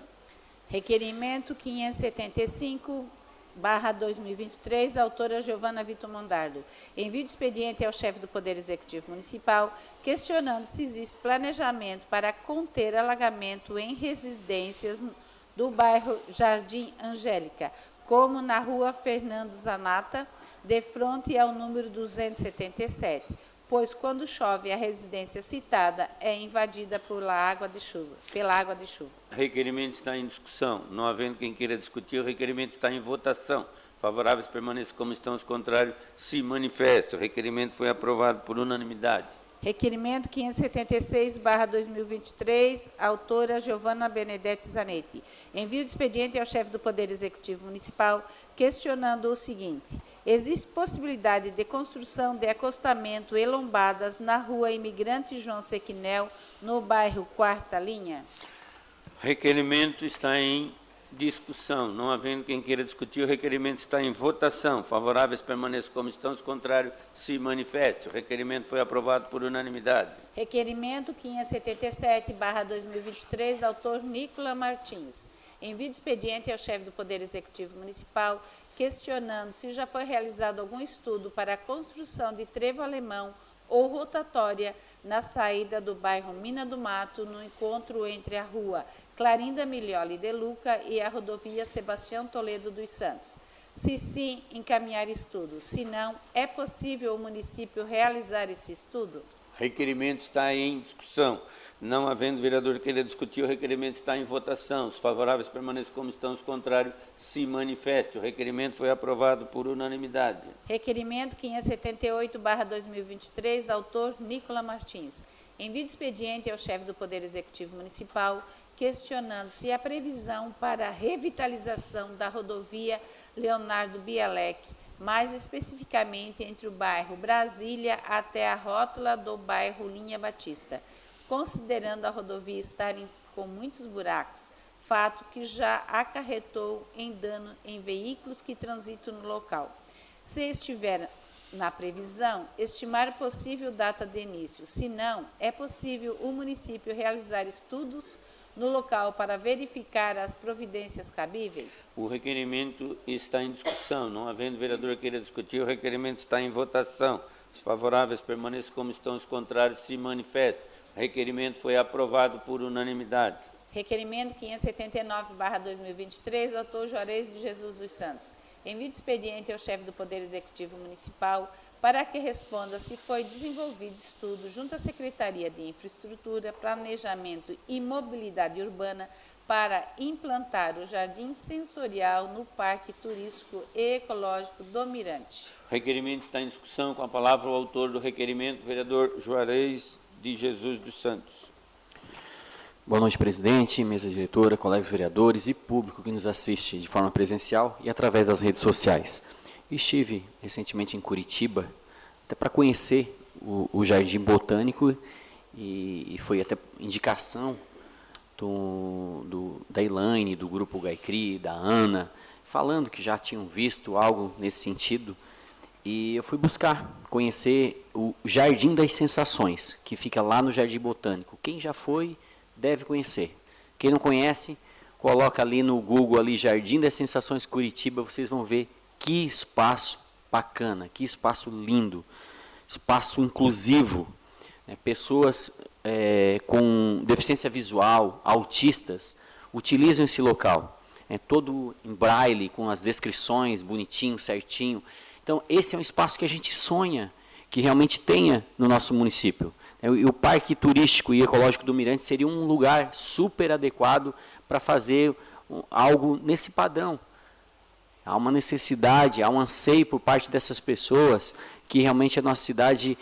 Requerimento 575/2023, autora Giovana Vitor Mondardo. Envio de expediente ao chefe do Poder Executivo Municipal, questionando se existe planejamento para conter alagamento em residências do bairro Jardim Angélica, como na rua Fernando Zanata, de frente ao número 277, pois quando chove a residência citada é invadida pela água de chuva. O requerimento está em discussão. Não havendo quem queira discutir, o requerimento está em votação. Favoráveis permaneçam como estão, os contrários se manifestem. O requerimento foi aprovado por unanimidade. Requerimento 576/2023, autora Giovana Benedetti Zanetti. Envio de expediente ao chefe do Poder Executivo Municipal, questionando o seguinte: existe possibilidade de construção de acostamento e lombadas na rua Imigrante João Sequinel, no bairro Quarta Linha? Requerimento está em discussão. Não havendo quem queira discutir, o requerimento está em votação. Favoráveis permaneçam como estão, os contrários se manifestem. O requerimento foi aprovado por unanimidade. Requerimento 577/2023, autor Nicola Martins. Envio de expediente ao chefe do Poder Executivo Municipal, questionando se já foi realizado algum estudo para a construção de trevo alemão ou rotatória na saída do bairro Mina do Mato, no encontro entre a rua Clarinda Milioli de Luca e a rodovia Sebastião Toledo dos Santos. Se sim, encaminhar estudo. Se não, é possível o município realizar esse estudo? Requerimento está em discussão. Não havendo vereador queira discutir, o requerimento está em votação. Os favoráveis permaneçam como estão, os contrários se manifestem. O requerimento foi aprovado por unanimidade. Requerimento 578/2023, autor Nicola Martins. Envio de expediente ao chefe do Poder Executivo Municipal, questionando se a previsão para a revitalização da rodovia Leonardo Bialek, mais especificamente entre o bairro Brasília até a rótula do bairro Linha Batista, considerando a rodovia estar com muitos buracos, fato que já acarretou em dano em veículos que transitam no local. Se estiver na previsão, estimar possível data de início. Se não, é possível o município realizar estudos no local para verificar as providências cabíveis? O requerimento está em discussão. Não havendo vereador queira discutir, o requerimento está em votação. Os favoráveis permaneçam como estão, os contrários se manifestem. O requerimento foi aprovado por unanimidade. Requerimento 579/2023, autor Juarez de Jesus dos Santos. Envio de expediente ao chefe do Poder Executivo Municipal para que responda se foi desenvolvido estudo junto à Secretaria de Infraestrutura, Planejamento e Mobilidade Urbana para implantar o jardim sensorial no Parque Turístico e Ecológico do Mirante. O requerimento está em discussão. Com a palavra o autor do requerimento, vereador Juarez de Jesus dos Santos. Boa noite, presidente, mesa diretora, colegas vereadores e público que nos assiste de forma presencial e através das redes sociais. Estive recentemente em Curitiba, até para conhecer o Jardim Botânico e foi até indicação da Elaine, do Grupo Gaicri, da Ana, falando que já tinham visto algo nesse sentido. E eu fui buscar conhecer o Jardim das Sensações, que fica lá no Jardim Botânico. Quem já foi, deve conhecer. Quem não conhece, coloca ali no Google, ali, Jardim das Sensações Curitiba, vocês vão ver que espaço bacana, que espaço lindo, espaço inclusivo. Pessoas com deficiência visual, autistas, utilizam esse local. Todo em braille, com as descrições bonitinho, certinho. Então, esse é um espaço que a gente sonha que realmente tenha no nosso município. E o Parque Turístico e Ecológico do Mirante seria um lugar super adequado para fazer algo nesse padrão. Há uma necessidade, há um anseio por parte dessas pessoas que realmente a nossa cidade,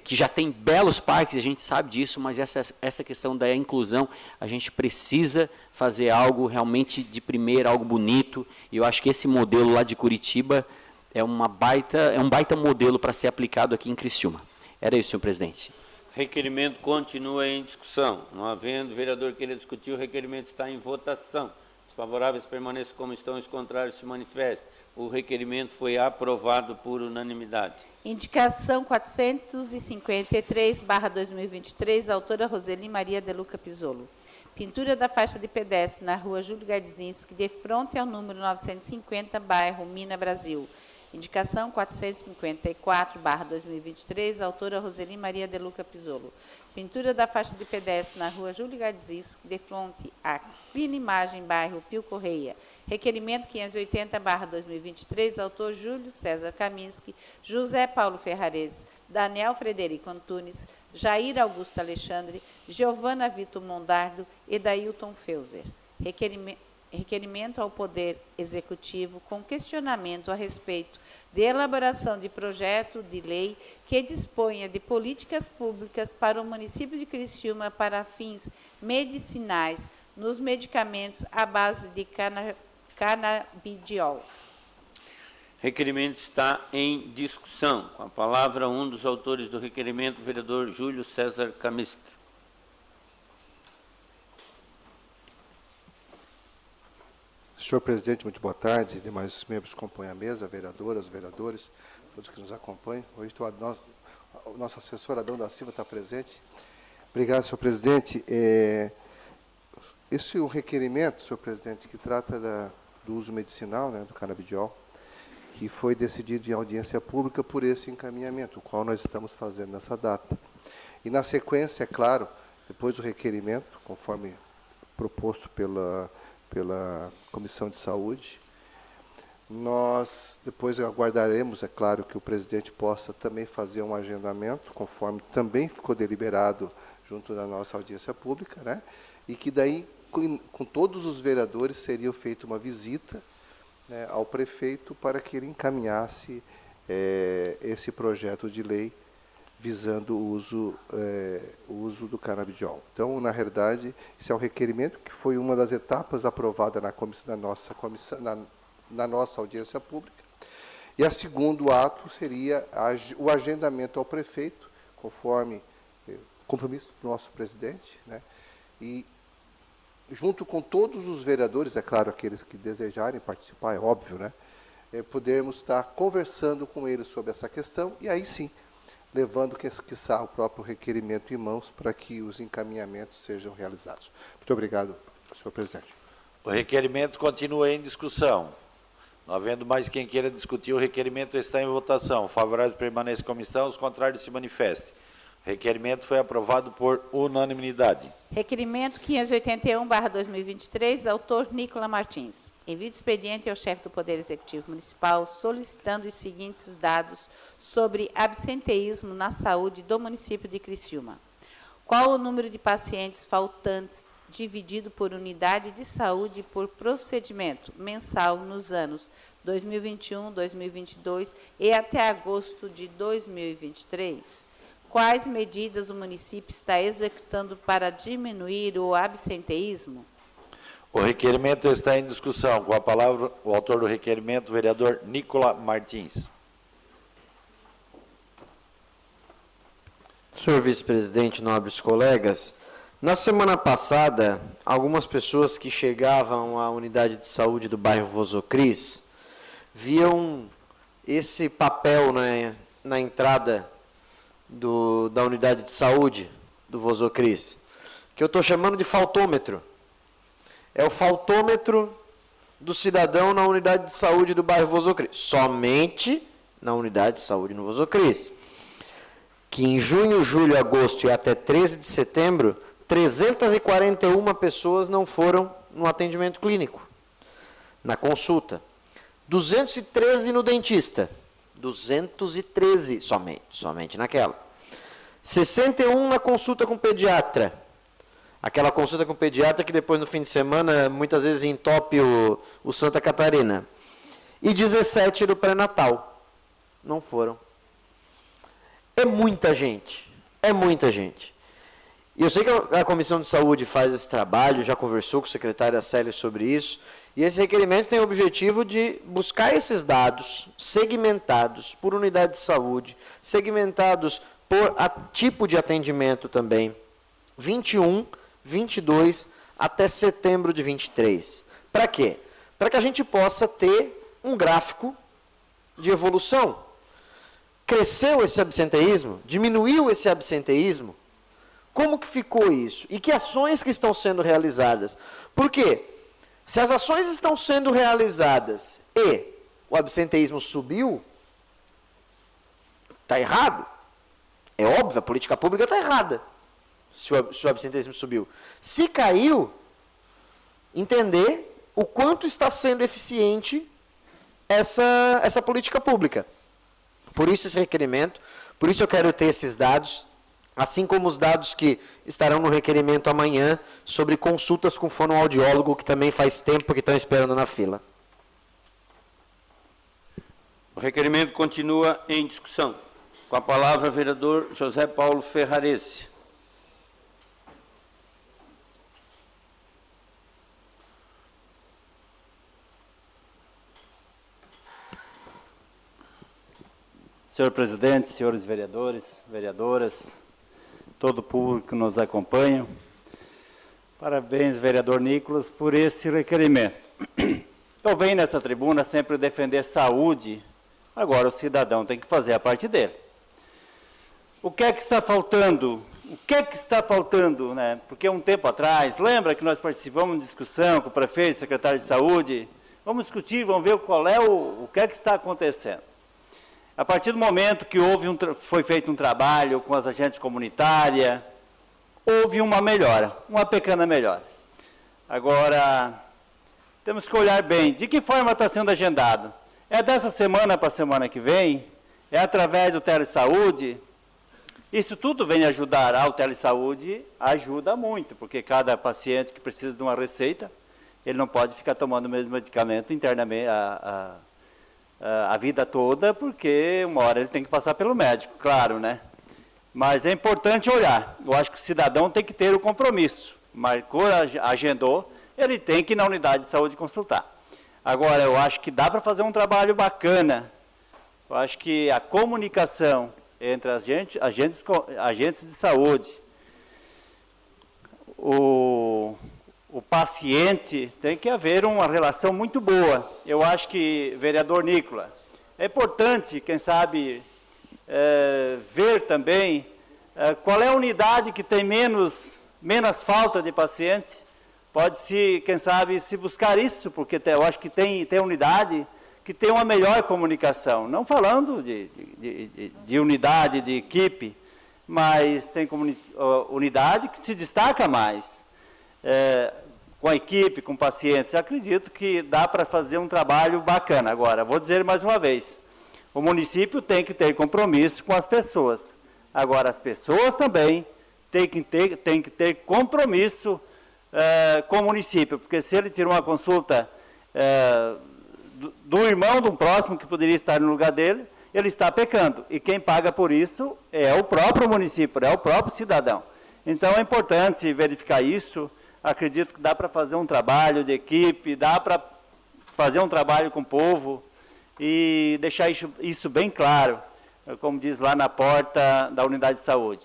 que já tem belos parques, a gente sabe disso, mas essa questão da inclusão, a gente precisa fazer algo realmente de primeira, algo bonito, e eu acho que esse modelo lá de Curitiba é um baita modelo para ser aplicado aqui em Criciúma. Era isso, senhor presidente. Requerimento continua em discussão. Não havendo vereador queira discutir, o requerimento está em votação. Os favoráveis permaneçam como estão, os contrários se manifestem. O requerimento foi aprovado por unanimidade. Indicação 453/2023, autora Roseli Maria de Luca Pisolo. Pintura da faixa de pedestre na rua Júlio Gadzinski, de frente ao número 950, bairro Mina Brasil. Indicação 454/2023, autora Roseli Maria de Luca Pisolo. Pintura da faixa de pedestre na rua Júlio Gadzinski, de frente à Clínica Imagem, bairro Pio Correia. Requerimento 580/2023, autor Júlio César Kaminski, José Paulo Ferrares, Daniel Frederico Antunes, Jair Augusto Alexandre, Giovana Vitor Mondardo e Dailton Feuser. Requerimento ao Poder Executivo com questionamento a respeito de elaboração de projeto de lei que disponha de políticas públicas para o município de Criciúma para fins medicinais nos medicamentos à base de canabidiol. Requerimento está em discussão. Com a palavra, um dos autores do requerimento, o vereador Júlio César Kaminski. Senhor presidente, muito boa tarde. Demais membros que compõem a mesa, vereadoras, vereadores, todos que nos acompanham. Hoje o nosso assessor Adão da Silva está presente. Obrigado, senhor presidente. Esse é um requerimento, senhor presidente, que trata do uso medicinal, do canabidiol, que foi decidido em audiência pública por esse encaminhamento, o qual nós estamos fazendo nessa data. E, na sequência, é claro, depois do requerimento, conforme proposto pela Comissão de Saúde, nós depois aguardaremos, é claro, que o presidente possa também fazer um agendamento, conforme também ficou deliberado junto da nossa audiência pública, e que daí, com todos os vereadores, seria feita uma visita ao prefeito para que ele encaminhasse esse projeto de lei visando o uso do canabidiol. Então, na realidade, esse é um requerimento que foi uma das etapas aprovada na nossa audiência pública. E o segundo ato seria o agendamento ao prefeito, conforme compromisso do nosso presidente, e junto com todos os vereadores, é claro, aqueles que desejarem participar, é óbvio, podermos estar conversando com eles sobre essa questão, e aí sim, levando, quiçá, o próprio requerimento em mãos para que os encaminhamentos sejam realizados. Muito obrigado, senhor presidente. O requerimento continua em discussão. Não havendo mais quem queira discutir, o requerimento está em votação. Favoráveis permaneçam como estão, os contrários se manifestem. O requerimento foi aprovado por unanimidade. Requerimento 581/2023, autor Nicola Martins. Envio de expediente ao chefe do Poder Executivo Municipal solicitando os seguintes dados sobre absenteísmo na saúde do município de Criciúma. Qual o número de pacientes faltantes dividido por unidade de saúde por procedimento mensal nos anos 2021, 2022 e até agosto de 2023? Quais medidas o município está executando para diminuir o absenteísmo? O requerimento está em discussão. Com a palavra, o autor do requerimento, o vereador Nicola Martins. Senhor vice-presidente, nobres colegas, na semana passada, algumas pessoas que chegavam à unidade de saúde do bairro Vozocris viam esse papel na entrada da unidade de saúde do Vozocris, que eu estou chamando de faltômetro. É o faltômetro do cidadão na unidade de saúde do bairro Vozocris, somente na unidade de saúde no Vozocris, que em junho, julho, agosto e até 13 de setembro, 341 pessoas não foram no atendimento clínico, na consulta. 213 no dentista, 213 somente naquela. 61 na consulta com pediatra, aquela consulta com pediatra que depois no fim de semana muitas vezes entope o Santa Catarina. E 17 do pré-natal, não foram. É muita gente, é muita gente. E eu sei que a Comissão de Saúde faz esse trabalho, já conversou com o secretário Acélio sobre isso, e esse requerimento tem o objetivo de buscar esses dados segmentados por unidade de saúde, segmentados por tipo de atendimento também, 21, 22 até setembro de 23. Para quê? Para que a gente possa ter um gráfico de evolução. Cresceu esse absenteísmo? Diminuiu esse absenteísmo? Como que ficou isso? E que ações que estão sendo realizadas? Por quê? Se as ações estão sendo realizadas e o absenteísmo subiu, está errado. É óbvio, a política pública está errada, se o absenteísmo subiu. Se caiu, entender o quanto está sendo eficiente essa política pública. Por isso esse requerimento, por isso eu quero ter esses dados, assim como os dados que estarão no requerimento amanhã sobre consultas com fonoaudiólogo, que também faz tempo que estão esperando na fila. O requerimento continua em discussão. Com a palavra, vereador José Paulo Ferrarese. Senhor presidente, senhores vereadores, vereadoras, todo o público que nos acompanha, parabéns, vereador Nicolas, por esse requerimento. Eu venho nessa tribuna sempre defender saúde, agora o cidadão tem que fazer a parte dele. O que é que está faltando? O que é que está faltando, né? Porque um tempo atrás, lembra que nós participamos de discussão com o prefeito, secretário de saúde? Vamos discutir, vamos ver qual é o que é que está acontecendo. A partir do momento que foi feito um trabalho com as agentes comunitárias, houve uma melhora, uma pequena melhora. Agora, temos que olhar bem, de que forma está sendo agendado? É dessa semana para a semana que vem? É através do telesaúde? Isso tudo vem ajudar. O telesaúde ajuda muito, porque cada paciente que precisa de uma receita, ele não pode ficar tomando o mesmo medicamento internamente a vida toda, porque uma hora ele tem que passar pelo médico, claro, né? Mas é importante olhar. Eu acho que o cidadão tem que ter o compromisso. Marcou, agendou, ele tem que ir na unidade de saúde consultar. Agora, eu acho que dá para fazer um trabalho bacana. Eu acho que a comunicação entre as agentes de saúde, o paciente, tem que haver uma relação muito boa. Eu acho que, vereador Nicolas, é importante, quem sabe, ver também qual é a unidade que tem menos falta de paciente. Pode-se, quem sabe, se buscar isso, porque eu acho que tem unidade que tem uma melhor comunicação. Não falando de unidade, de equipe, mas tem unidade que se destaca mais. Com a equipe, com pacientes, acredito que dá para fazer um trabalho bacana. Agora, vou dizer mais uma vez, o município tem que ter compromisso com as pessoas. Agora, as pessoas também têm que ter compromisso com o município, porque se ele tira uma consulta do irmão de um próximo que poderia estar no lugar dele, ele está pecando. E quem paga por isso é o próprio município, é o próprio cidadão. Então, é importante verificar isso. Acredito que dá para fazer um trabalho de equipe, dá para fazer um trabalho com o povo e deixar isso bem claro, como diz lá na porta da unidade de saúde.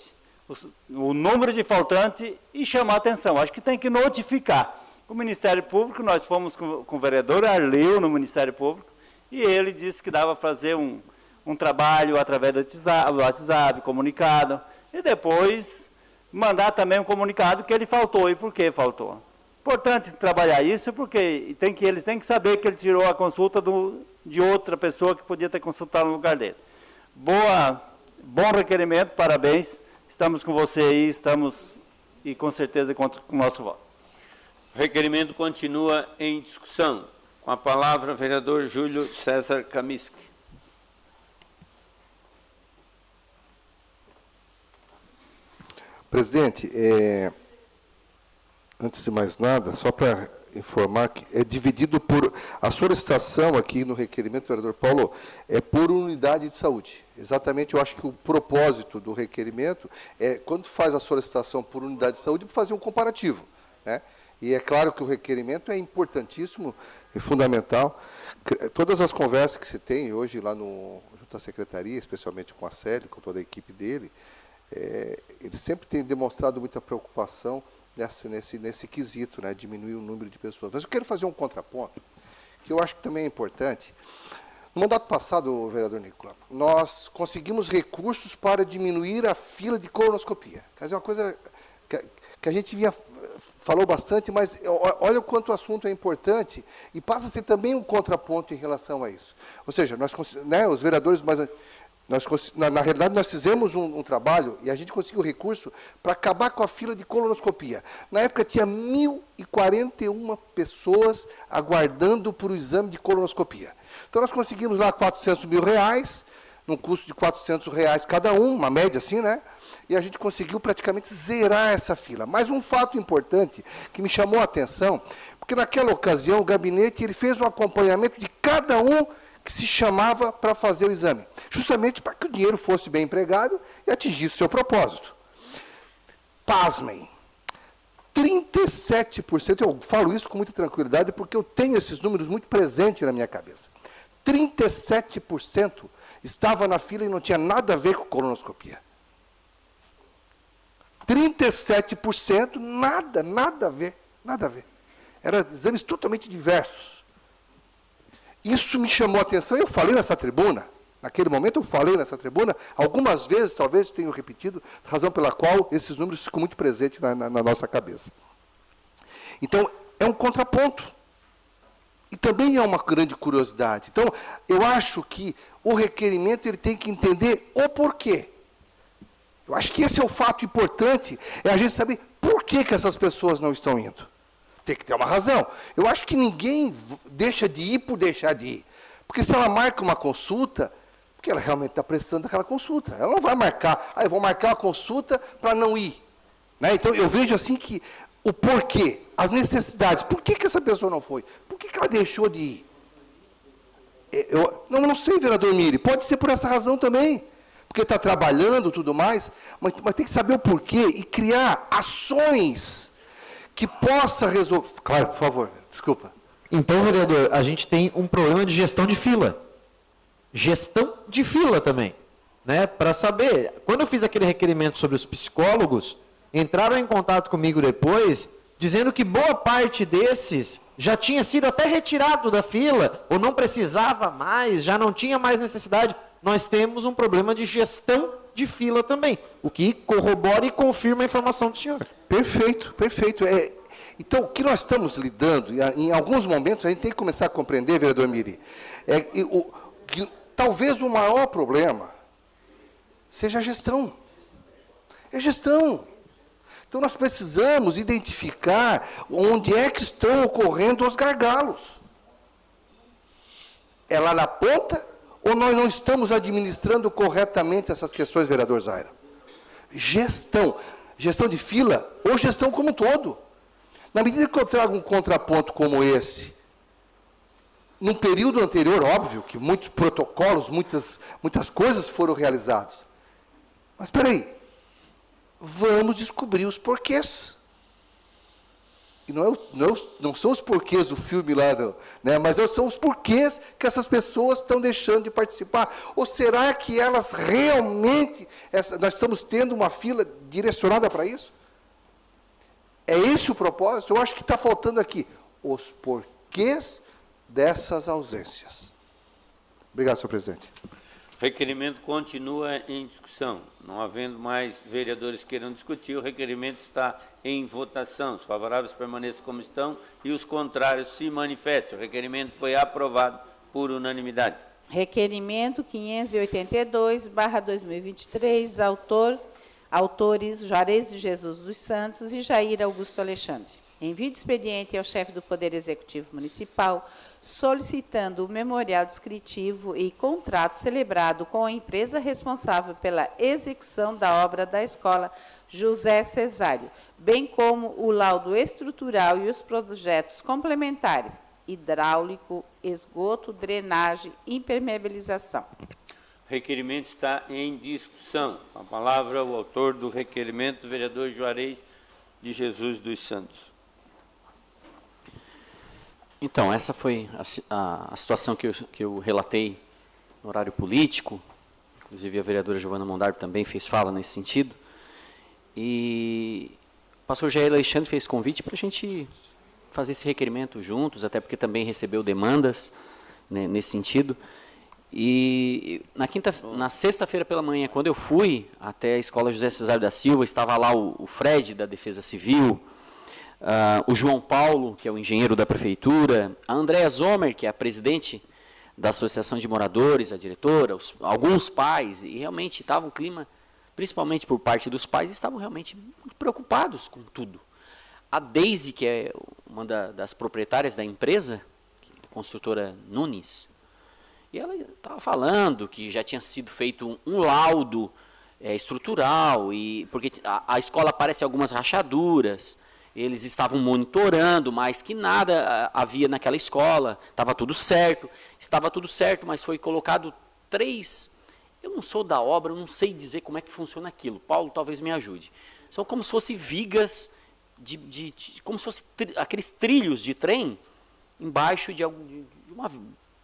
o número de faltantes e chamar a atenção. Acho que tem que notificar. O Ministério Público, nós fomos com o vereador Arleu no Ministério Público, e ele disse que dava para fazer um trabalho através do WhatsApp, comunicado, e depois mandar também um comunicado que ele faltou e por que faltou. Importante trabalhar isso, porque ele tem que saber que ele tirou a consulta de outra pessoa que podia ter consultado no lugar dele. Bom requerimento, parabéns. Estamos com você aí, e com certeza conta com o nosso voto. O requerimento continua em discussão. Com a palavra, o vereador Júlio César Kamiski. Presidente, antes de mais nada, só para informar que é dividido por... A solicitação aqui no requerimento, vereador Paulo, é por unidade de saúde. Exatamente, eu acho que o propósito do requerimento é, quando faz a solicitação por unidade de saúde, fazer um comparativo, né? E é claro que o requerimento é importantíssimo, é fundamental. Todas as conversas que se tem hoje lá junto à secretaria, especialmente com a Célio, com toda a equipe dele, ele sempre tem demonstrado muita preocupação nesse quesito, né, diminuir o número de pessoas. Mas eu quero fazer um contraponto, que eu acho que também é importante. No mandato passado, vereador Nicola, nós conseguimos recursos para diminuir a fila de colonoscopia. Quer dizer, uma coisa que a gente falou bastante, mas olha o quanto o assunto é importante e passa a ser também um contraponto em relação a isso. Ou seja, os vereadores na realidade, nós fizemos um trabalho e a gente conseguiu recurso para acabar com a fila de colonoscopia. Na época, tinha 1.041 pessoas aguardando por o exame de colonoscopia. Então, nós conseguimos lá R$400 mil, num custo de R$400 cada um, uma média assim, né? E a gente conseguiu praticamente zerar essa fila. Mas um fato importante que me chamou a atenção, porque naquela ocasião o gabinete ele fez um acompanhamento de cada um que se chamava para fazer o exame, justamente para que o dinheiro fosse bem empregado e atingisse o seu propósito. Pasmem, 37%, eu falo isso com muita tranquilidade porque eu tenho esses números muito presentes na minha cabeça. 37% estava na fila e não tinha nada a ver com colonoscopia. 37%, nada a ver. Eram exames totalmente diversos. Isso me chamou a atenção, eu falei nessa tribuna, naquele momento eu falei nessa tribuna, algumas vezes, talvez tenho repetido, razão pela qual esses números ficam muito presentes na nossa cabeça. Então, é um contraponto. E também é uma grande curiosidade. Então, eu acho que o requerimento ele tem que entender o porquê. Eu acho que esse é o fato importante, é a gente saber por que essas pessoas não estão indo. Tem que ter uma razão. Eu acho que ninguém deixa de ir por deixar de ir. Porque se ela marca uma consulta, porque ela realmente está precisando daquela consulta. Ela não vai marcar, eu vou marcar uma consulta para não ir. Né? Então, eu vejo assim que o porquê, as necessidades, por que essa pessoa não foi? Por que ela deixou de ir? Eu não sei, vereador Miri, pode ser por essa razão também. Porque está trabalhando e tudo mais, mas tem que saber o porquê e criar ações que possa resolver. Claro, por favor, desculpa. Então, vereador, a gente tem um problema de gestão de fila. Gestão de fila também. Né? Para saber, quando eu fiz aquele requerimento sobre os psicólogos, entraram em contato comigo depois, dizendo que boa parte desses já tinha sido até retirado da fila, ou não precisava mais, já não tinha mais necessidade. Nós temos um problema de gestão de fila também, o que corrobora e confirma a informação do senhor. Perfeito. Então, o que nós estamos lidando, em alguns momentos, a gente tem que começar a compreender, vereador Miri, que talvez o maior problema seja a gestão. É gestão. Então, nós precisamos identificar onde é que estão ocorrendo os gargalos. É lá na ponta, ou nós não estamos administrando corretamente essas questões, vereador Zaira? Gestão. Gestão de fila ou gestão como um todo. Na medida que eu trago um contraponto como esse, num período anterior, óbvio, que muitos protocolos, muitas coisas foram realizadas. Mas, espera aí, vamos descobrir os porquês. E não são os porquês do filme lá, não, né? Mas são os porquês que essas pessoas estão deixando de participar. Ou será que elas realmente, nós estamos tendo uma fila direcionada para isso? É esse o propósito? Eu acho que está faltando aqui os porquês dessas ausências. Obrigado, senhor presidente. O requerimento continua em discussão. Não havendo mais vereadores querendo discutir, o requerimento está em votação. Os favoráveis permaneçam como estão e os contrários se manifestem. O requerimento foi aprovado por unanimidade. Requerimento 582/2023, autores Juarez de Jesus dos Santos e Jair Augusto Alexandre. Envio de expediente ao chefe do Poder Executivo Municipal, solicitando o memorial descritivo e contrato celebrado com a empresa responsável pela execução da obra da Escola José Cesário, bem como o laudo estrutural e os projetos complementares, hidráulico, esgoto, drenagem, impermeabilização. O requerimento está em discussão. Com a palavra, o autor do requerimento, vereador Juarez de Jesus dos Santos. Então, essa foi a situação que eu relatei no horário político. Inclusive, a vereadora Giovana Mondardo também fez fala nesse sentido. E o pastor Jair Alexandre fez convite para a gente fazer esse requerimento juntos, até porque também recebeu demandas, né, nesse sentido. E na sexta-feira pela manhã, quando eu fui até a Escola José Cesário da Silva, estava lá o Fred, da Defesa Civil, o João Paulo, que é o engenheiro da prefeitura, a Andréa Zomer, que é a presidente da Associação de Moradores, a diretora, alguns pais, e realmente estava um clima, principalmente por parte dos pais, estavam realmente muito preocupados com tudo. A Deise, que é uma das proprietárias da empresa, a construtora Nunes, e ela estava falando que já tinha sido feito um laudo estrutural, porque a escola aparece algumas rachaduras. Eles estavam monitorando, mas que nada havia naquela escola, estava tudo certo, mas foi colocado 3, eu não sou da obra, eu não sei dizer como é que funciona aquilo, Paulo talvez me ajude, são como se fossem vigas, como se fossem aqueles trilhos de trem, embaixo de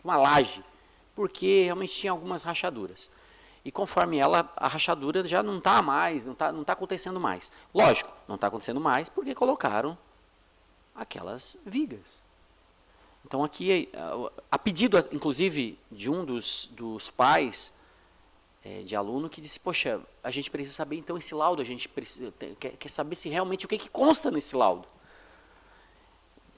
uma laje, porque realmente tinha algumas rachaduras. E conforme a rachadura já não está mais, não tá acontecendo mais. Lógico, não está acontecendo mais porque colocaram aquelas vigas. Então aqui, a pedido, inclusive, de um dos pais de aluno que disse, poxa, a gente precisa saber então esse laudo, a gente quer saber se realmente o que consta nesse laudo.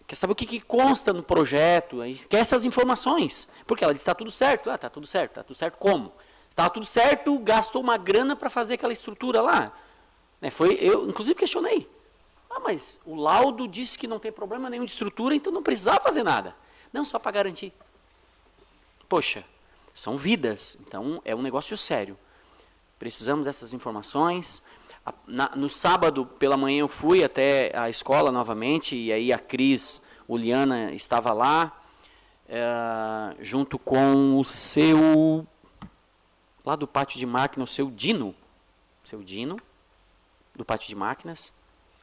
Quer saber o que consta no projeto, a gente quer essas informações. Porque ela disse, está tudo certo. Está tudo certo como? Estava tudo certo, gastou uma grana para fazer aquela estrutura lá. Eu, inclusive, questionei. Mas o laudo disse que não tem problema nenhum de estrutura, então não precisava fazer nada. Não, só para garantir. Poxa, são vidas, então é um negócio sério. Precisamos dessas informações. No sábado, pela manhã, eu fui até a escola novamente, e aí a Cris Uliana estava lá, junto com o seu... lá do pátio de máquinas, o seu Dino, do pátio de máquinas,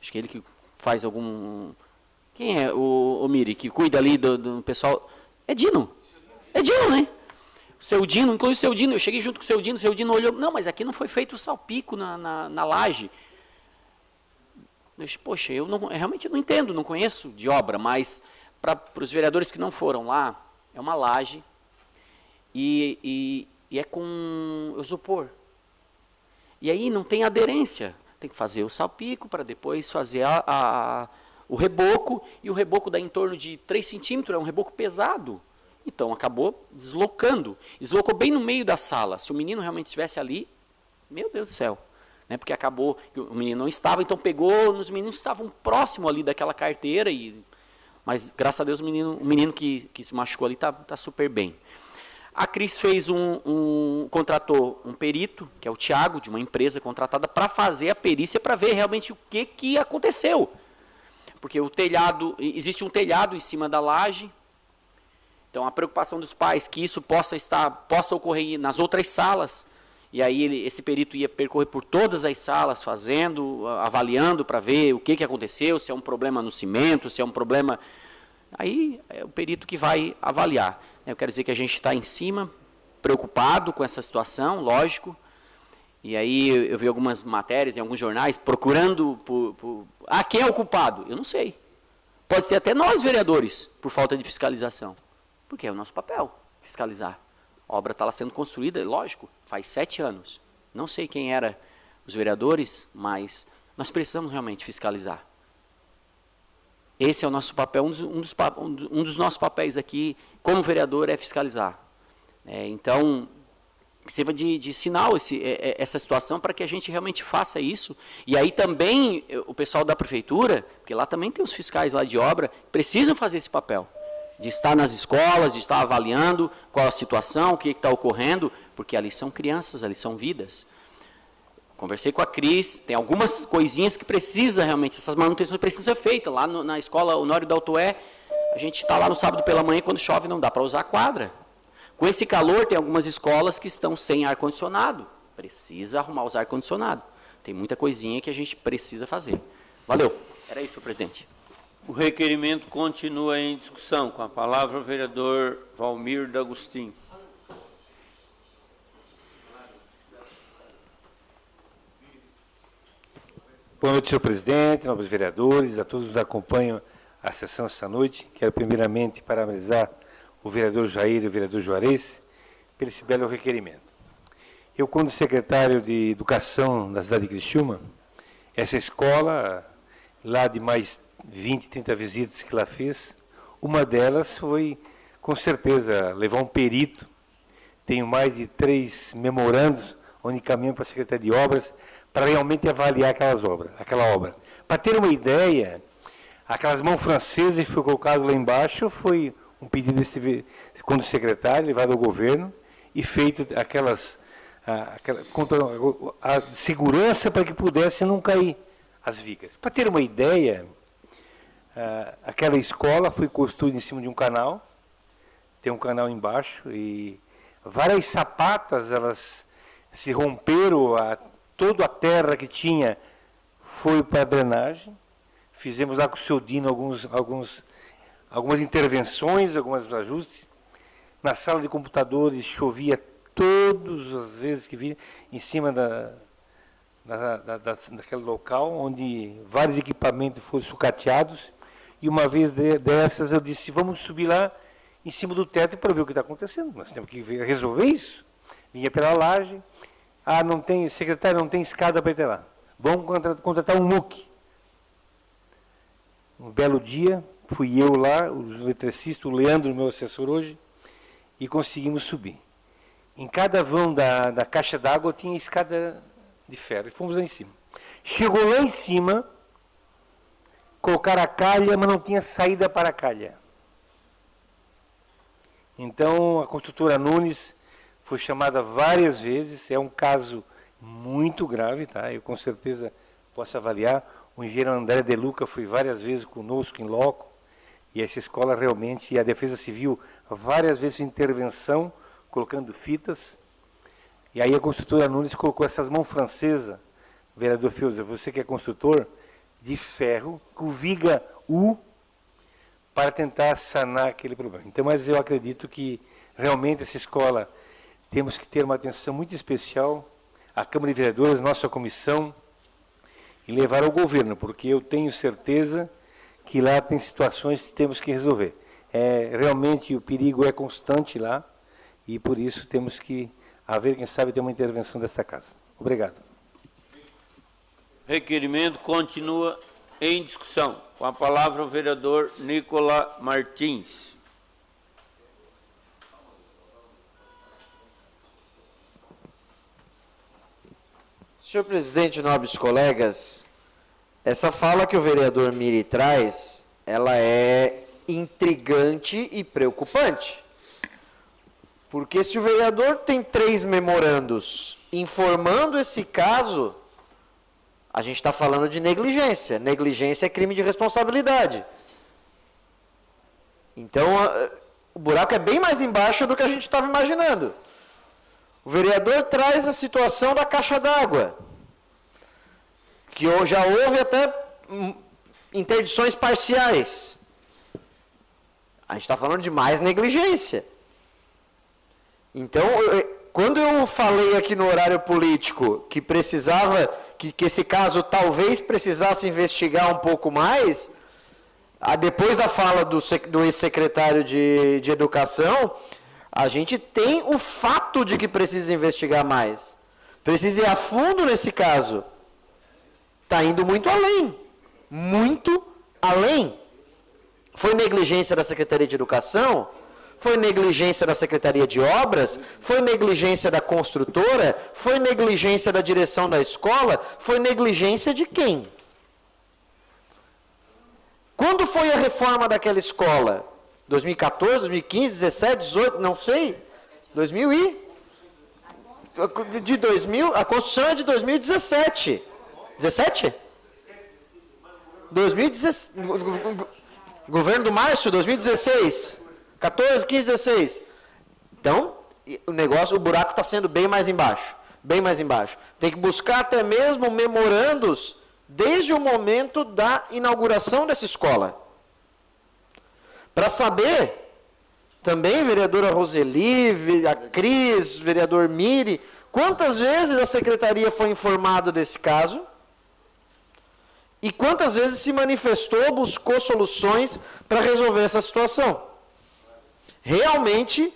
acho que ele que faz algum... Quem é o Miri, que cuida ali do pessoal? É Dino, né? O seu Dino, inclusive o seu Dino, eu cheguei junto com o seu Dino olhou, não, mas aqui não foi feito o salpico na laje. Eu disse, poxa, eu realmente não entendo, não conheço de obra, mas para os vereadores que não foram lá, é uma laje, e é com isopor. E aí não tem aderência. Tem que fazer o salpico para depois fazer o reboco, e o reboco dá em torno de 3 centímetros, é um reboco pesado. Então acabou deslocando. Deslocou bem no meio da sala. Se o menino realmente estivesse ali, meu Deus do céu. Né? Porque acabou, o menino não estava, então pegou nos meninos que estavam próximo ali daquela carteira, mas graças a Deus o menino que se machucou ali está super bem. A Cris fez contratou um perito, que é o Tiago, de uma empresa contratada, para fazer a perícia, para ver realmente o que aconteceu. Porque existe um telhado em cima da laje, então a preocupação dos pais que isso possa ocorrer nas outras salas. e aí esse perito ia percorrer por todas as salas, avaliando para ver o que aconteceu, se é um problema no cimento, se é um problema... Aí é o perito que vai avaliar. Eu quero dizer que a gente está em cima, preocupado com essa situação, lógico. E aí eu vi algumas matérias em alguns jornais procurando quem é o culpado? Eu não sei. Pode ser até nós, vereadores, por falta de fiscalização. Porque é o nosso papel, fiscalizar. A obra está lá sendo construída, lógico, faz 7 anos. Não sei quem eram os vereadores, mas nós precisamos realmente fiscalizar. Esse é o nosso papel, um dos nossos papéis aqui, como vereador, é fiscalizar. Então, que sirva de sinal essa situação para que a gente realmente faça isso. E aí também o pessoal da prefeitura, porque lá também tem os fiscais lá de obra, precisam fazer esse papel. De estar nas escolas, de estar avaliando qual a situação, o que está ocorrendo, porque ali são crianças, ali são vidas. Conversei com a Cris, tem algumas coisinhas que precisa realmente, essas manutenções precisam ser feitas. Lá na escola Honório da Altoé, a gente está lá no sábado pela manhã, quando chove não dá para usar a quadra. Com esse calor, tem algumas escolas que estão sem ar-condicionado. Precisa arrumar os ar-condicionado. Tem muita coisinha que a gente precisa fazer. Valeu. Era isso, senhor presidente. O requerimento continua em discussão. Com a palavra o vereador Valmir D'Agostinho. Boa noite, senhor presidente, nobres vereadores, a todos que nos acompanham a sessão esta noite. Quero primeiramente parabenizar o vereador Jair e o vereador Juarez por esse belo requerimento. Eu, quando secretário de Educação da cidade de Criciúma, essa escola, lá de mais 20, 30 visitas que ela fez, uma delas foi, com certeza, levar um perito. Tenho mais de 3 memorandos onde caminham para a Secretaria de Obras para realmente avaliar aquela obra. Para ter uma ideia, aquelas mãos francesas que foi colocado lá embaixo foi um pedido quando secretário, levado ao governo e feito a segurança para que pudesse não cair as vigas. Para ter uma ideia, aquela escola foi construída em cima de um canal, tem um canal embaixo e várias sapatas, elas se romperam, toda a terra que tinha foi para a drenagem. Fizemos lá com o seu Dino algumas intervenções, alguns ajustes. Na sala de computadores chovia todas as vezes que via, em cima daquele local, onde vários equipamentos foram sucateados. E uma vez dessas eu disse, vamos subir lá em cima do teto para ver o que está acontecendo. Nós temos que resolver isso. Vinha pela laje. Não tem, secretário, não tem escada para ir até lá. Vamos contratar um MUC. Um belo dia, fui eu lá, o eletricista, o Leandro, meu assessor hoje, e conseguimos subir. Em cada vão da caixa d'água tinha escada de ferro, e fomos lá em cima. Chegou lá em cima, colocaram a calha, mas não tinha saída para a calha. Então, a construtora Nunes foi chamada várias vezes, é um caso muito grave, tá? Eu com certeza posso avaliar. O engenheiro André De Luca foi várias vezes conosco em loco, e essa escola realmente, e a Defesa Civil, várias vezes intervenção, colocando fitas, e aí a construtora Nunes colocou essas mãos francesas, vereador Fiuza, você que é construtor, de ferro, com viga U, para tentar sanar aquele problema. Então, mas eu acredito que realmente essa escola temos que ter uma atenção muito especial, a Câmara de Vereadores, nossa comissão, e levar ao governo, porque eu tenho certeza que lá tem situações que temos que resolver. Realmente o perigo é constante lá, e por isso temos que haver, quem sabe, ter uma intervenção dessa casa. Obrigado. Requerimento continua em discussão. Com a palavra o vereador Nicola Martins. Senhor presidente, nobres colegas, essa fala que o vereador Miri traz, ela é intrigante e preocupante. Porque se o vereador tem 3 memorandos informando esse caso, a gente está falando de negligência. Negligência é crime de responsabilidade. Então, o buraco é bem mais embaixo do que a gente estava imaginando. O vereador traz a situação da caixa d'água, que já houve até interdições parciais. A gente está falando de mais negligência. Então, quando eu falei aqui no horário político que precisava, que esse caso talvez precisasse investigar um pouco mais, depois da fala do ex-secretário de Educação, a gente tem o fato de que precisa investigar mais. Precisa ir a fundo nesse caso. Está indo muito além. Muito além. Foi negligência da Secretaria de Educação? Foi negligência da Secretaria de Obras? Foi negligência da construtora? Foi negligência da direção da escola? Foi negligência de quem? Quando foi a reforma daquela escola? 2014, 2015, 17, 18, não sei. 2000 e... De 2000, a construção é de 2017. 17? 2016. Governo do Márcio, 2016. 14, 15, 16. Então, o buraco está sendo bem mais embaixo. Bem mais embaixo. Tem que buscar até mesmo memorandos desde o momento da inauguração dessa escola. Para saber, também, vereadora Roseli, a Cris, vereador Miri, quantas vezes a secretaria foi informada desse caso e quantas vezes se manifestou, buscou soluções para resolver essa situação. Realmente,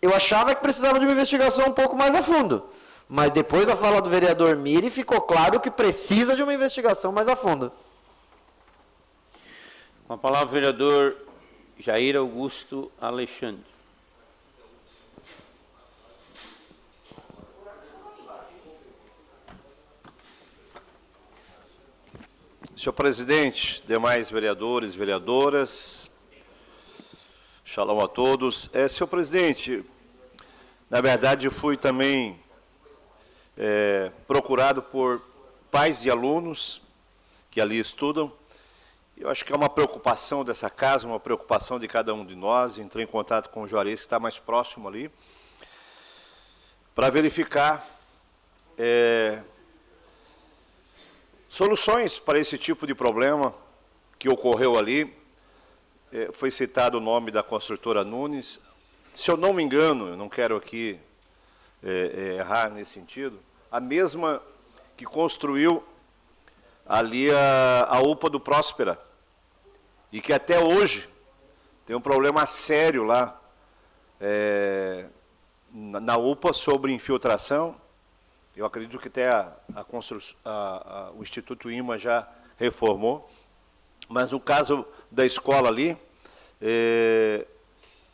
eu achava que precisava de uma investigação um pouco mais a fundo. Mas depois da fala do vereador Miri, ficou claro que precisa de uma investigação mais a fundo. Com a palavra o vereador Jair Augusto Alexandre. Senhor presidente, demais vereadores e vereadoras, shalom a todos. Senhor presidente, na verdade fui também procurado por pais de alunos que ali estudam. Eu acho que é uma preocupação dessa casa, uma preocupação de cada um de nós. Entrei em contato com o Juarez, que está mais próximo ali, para verificar soluções para esse tipo de problema que ocorreu ali. Foi citado o nome da construtora Nunes. Se eu não me engano, eu não quero aqui errar nesse sentido, a mesma que construiu ali a UPA do Próspera, e que até hoje tem um problema sério lá na UPA sobre infiltração. Eu acredito que até o Instituto IMA já reformou, mas no caso da escola ali,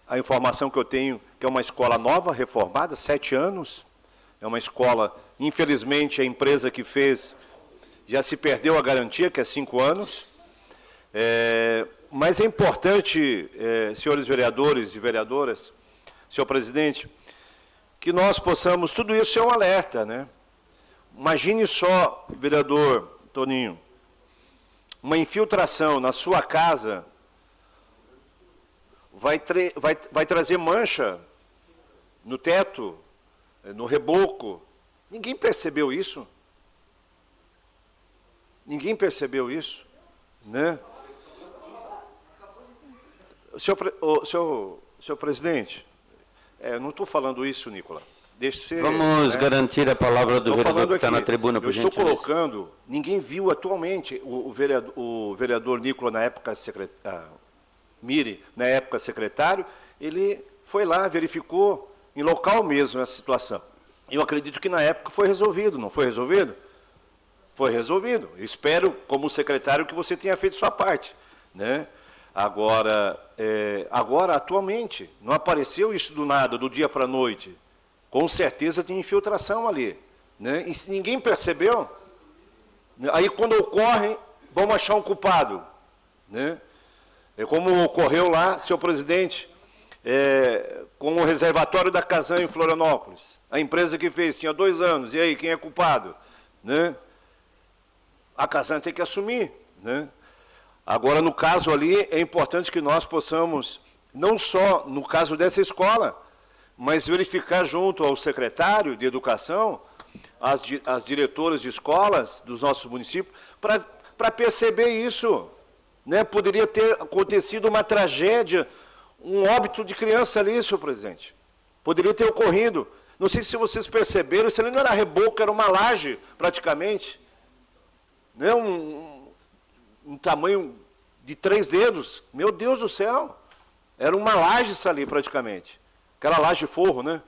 a informação que eu tenho que é uma escola nova, reformada, 7 anos, é uma escola, infelizmente a empresa que fez já se perdeu a garantia, que é 5 anos, mas é importante, senhores vereadores e vereadoras, senhor presidente, que nós possamos, tudo isso é um alerta, né? Imagine só, vereador Toninho, uma infiltração na sua casa vai trazer mancha no teto, no reboco. Ninguém percebeu isso. Ninguém percebeu isso, né? Senhor presidente, não estou falando isso, Nicola. Vamos garantir a palavra do vereador que está na tribuna, por gentileza. Eu estou colocando, ninguém viu atualmente, o vereador Nicola, na época, Miri, na época secretário, ele foi lá, verificou em local mesmo essa situação. Eu acredito que na época foi resolvido, não foi resolvido? Foi resolvido. Eu espero, como secretário, que você tenha feito sua parte, né? Agora, atualmente, não apareceu isso do nada, do dia para a noite. Com certeza tem infiltração ali, né? E se ninguém percebeu, aí quando ocorre, vamos achar um culpado, né? É como ocorreu lá, senhor presidente, com o reservatório da Casan em Florianópolis. A empresa que fez tinha 2 anos, e aí, quem é culpado? Né? A Casan tem que assumir, né? Agora, no caso ali, é importante que nós possamos, não só no caso dessa escola, mas verificar junto ao secretário de Educação, as diretoras de escolas dos nossos municípios, para perceber isso. Né? Poderia ter acontecido uma tragédia, um óbito de criança ali, senhor presidente. Poderia ter ocorrido. Não sei se vocês perceberam, isso ali não era reboco, era uma laje, praticamente. Né? Um tamanho de 3 dedos. Meu Deus do céu! Era uma laje isso ali, praticamente. Aquela laje de forro, né?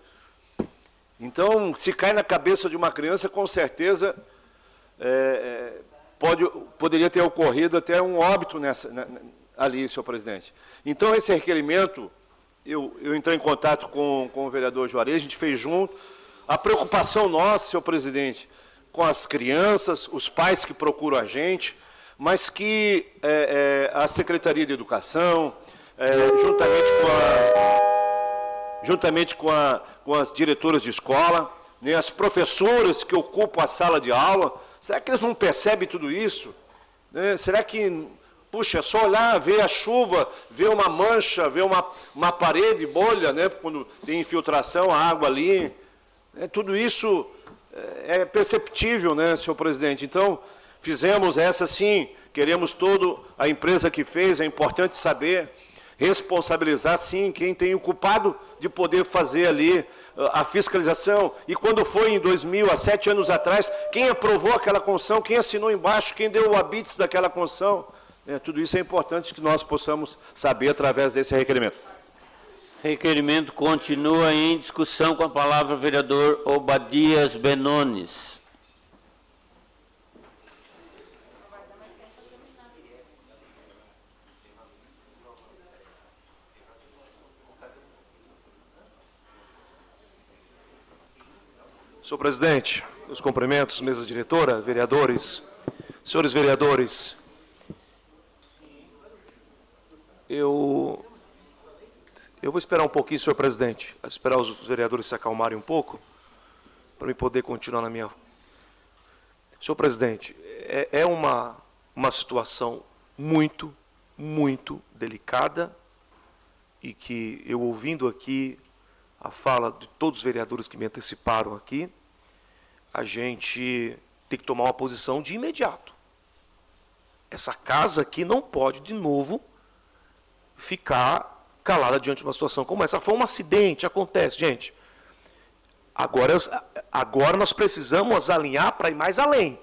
Então, se cai na cabeça de uma criança, com certeza poderia ter ocorrido até um óbito ali, senhor presidente. Então, esse requerimento, eu entrei em contato com o vereador Juarez, a gente fez junto. A preocupação nossa, senhor presidente, com as crianças, os pais que procuram a gente, mas que a Secretaria de Educação, juntamente com as diretoras de escola, né, as professoras que ocupam a sala de aula, será que eles não percebem tudo isso? Né? Será que, puxa, é só olhar, ver a chuva, ver uma mancha, ver uma parede, bolha, né, quando tem infiltração, a água ali, tudo isso é perceptível, né, senhor presidente? Então, fizemos essa sim, queremos a empresa que fez, é importante saber, responsabilizar sim quem tem o culpado de poder fazer ali a fiscalização. E quando foi em 2000, há 7 anos atrás, quem aprovou aquela concessão, quem assinou embaixo, quem deu o habites daquela concessão, tudo isso é importante que nós possamos saber através desse requerimento. Requerimento continua em discussão. Com a palavra o vereador Obadias Benones. Senhor presidente, meus cumprimentos, mesa diretora, vereadores, senhores vereadores, eu vou esperar um pouquinho, senhor presidente, esperar os vereadores se acalmarem um pouco, para eu poder continuar na minha... Senhor presidente, é uma situação muito, muito delicada e que eu ouvindo aqui a fala de todos os vereadores que me anteciparam aqui, a gente tem que tomar uma posição de imediato. Essa casa aqui não pode, de novo, ficar calada diante de uma situação como essa. Foi um acidente, acontece, gente. Agora nós precisamos alinhar para ir mais além.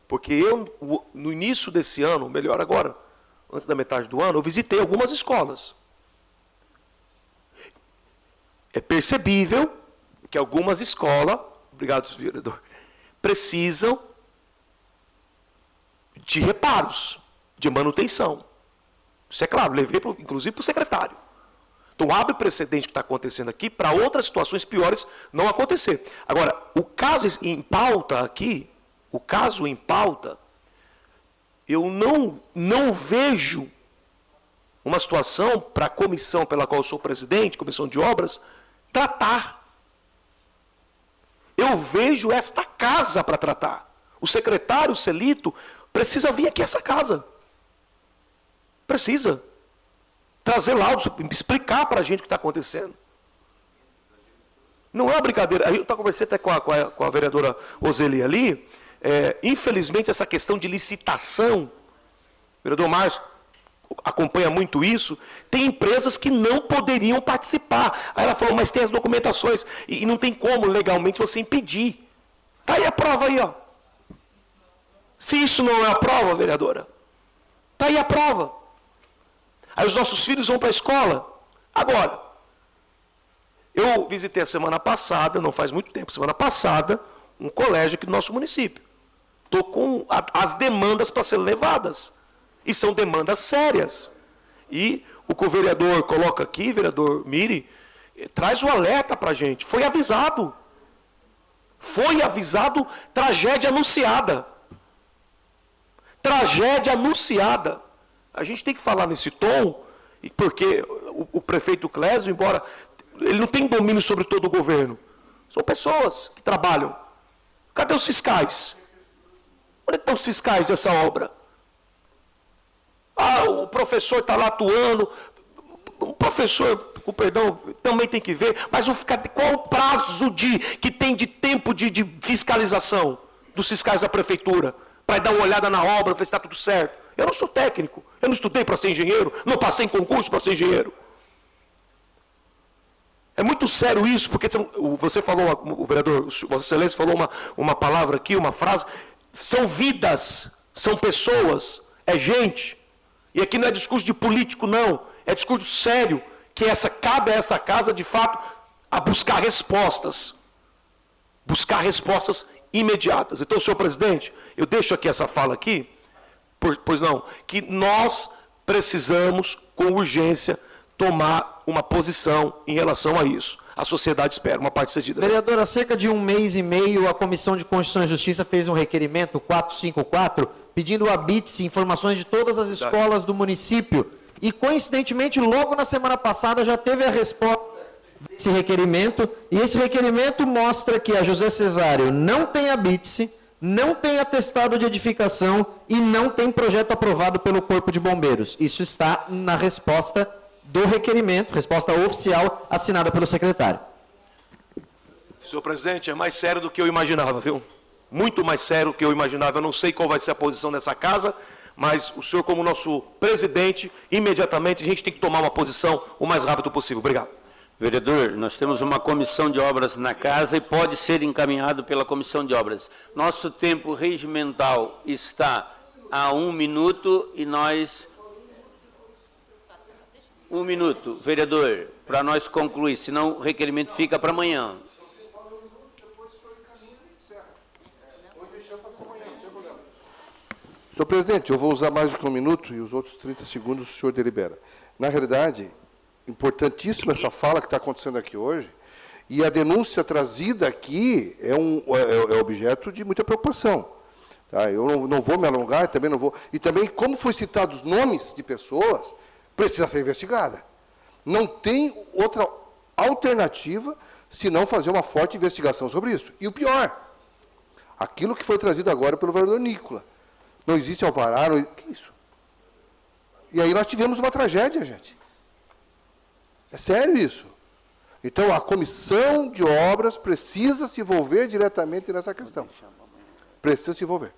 Porque no início desse ano, melhor agora, antes da metade do ano, eu visitei algumas escolas. É percebível que algumas escolas, obrigado, vereador, precisam de reparos, de manutenção. Isso é claro, levei inclusive para o secretário. Então abre precedente que está acontecendo aqui para outras situações piores não acontecer. Agora, o caso em pauta aqui, eu não vejo uma situação para a comissão pela qual eu sou presidente, comissão de obras, tratar. Eu vejo esta casa para tratar. O secretário, o Celito, precisa vir aqui a essa casa. Precisa. Trazer laudos, explicar para a gente o que está acontecendo. Não é uma brincadeira. Eu conversei até com a vereadora Roseli ali. Infelizmente, essa questão de licitação, o vereador Márcio acompanha muito isso, tem empresas que não poderiam participar. Aí ela falou, mas tem as documentações, e não tem como legalmente você impedir. Está aí a prova aí, ó. Se isso não é a prova, vereadora, está aí a prova. Aí os nossos filhos vão para a escola. Agora, eu visitei a semana passada, não faz muito tempo, semana passada, um colégio aqui do nosso município. Estou com as demandas para serem levadas. E são demandas sérias. E o que o vereador coloca aqui, vereador Miri, traz o alerta para a gente. Foi avisado. Foi avisado, tragédia anunciada. Tragédia anunciada. A gente tem que falar nesse tom, porque o prefeito Clésio, embora ele não tem domínio sobre todo o governo, são pessoas que trabalham. Cadê os fiscais? Onde estão os fiscais dessa obra? O professor está lá atuando. O professor requerimento, com perdão, também tem que ver, mas qual o prazo que tem de tempo de fiscalização dos fiscais da prefeitura, para dar uma olhada na obra, ver se está tudo certo? Eu não sou técnico, eu não estudei para ser engenheiro, não passei em concurso para ser engenheiro. É muito sério isso, porque você falou, o vereador, Vossa Excelência falou uma palavra aqui, uma frase, são vidas, são pessoas, é gente. E aqui não é discurso de político, não, é discurso sério, que cabe a essa casa, de fato, a buscar respostas imediatas. Então, senhor presidente, eu deixo aqui essa fala aqui, pois não, que nós precisamos, com urgência, tomar uma posição em relação a isso. A sociedade espera uma parte cedida. Vereador, há cerca de 1 mês e meio, a Comissão de Constituição e Justiça fez um requerimento, 454, pedindo a BITS informações de todas as escolas do município. E, coincidentemente, logo na semana passada, já teve a resposta desse requerimento. E esse requerimento mostra que a José Cesário não tem a BITS, não tem atestado de edificação e não tem projeto aprovado pelo Corpo de Bombeiros. Isso está na resposta do requerimento, resposta oficial assinada pelo secretário. Senhor presidente, é mais sério do que eu imaginava, viu? Muito mais sério do que eu imaginava. Eu não sei qual vai ser a posição dessa casa, mas o senhor, como nosso presidente, imediatamente a gente tem que tomar uma posição o mais rápido possível. Obrigado. Vereador, nós temos uma comissão de obras na casa e pode ser encaminhado pela comissão de obras. Nosso tempo regimental está a 1 minuto e nós... 1 minuto, vereador, para nós concluir, senão o requerimento fica para amanhã. Senhor presidente, eu vou usar mais do que 1 minuto e os outros 30 segundos o senhor delibera. Na realidade, importantíssima essa fala que está acontecendo aqui hoje, e a denúncia trazida aqui é objeto de muita preocupação. Tá? Eu não vou me alongar, também não vou... E também, como foi citado os nomes de pessoas, precisa ser investigada. Não tem outra alternativa senão fazer uma forte investigação sobre isso. E o pior, aquilo que foi trazido agora pelo vereador Nicola. Não existe alvará, não... Que isso? E aí nós tivemos uma tragédia, gente. É sério isso. Então, a comissão de obras precisa se envolver diretamente nessa questão. Precisa se envolver.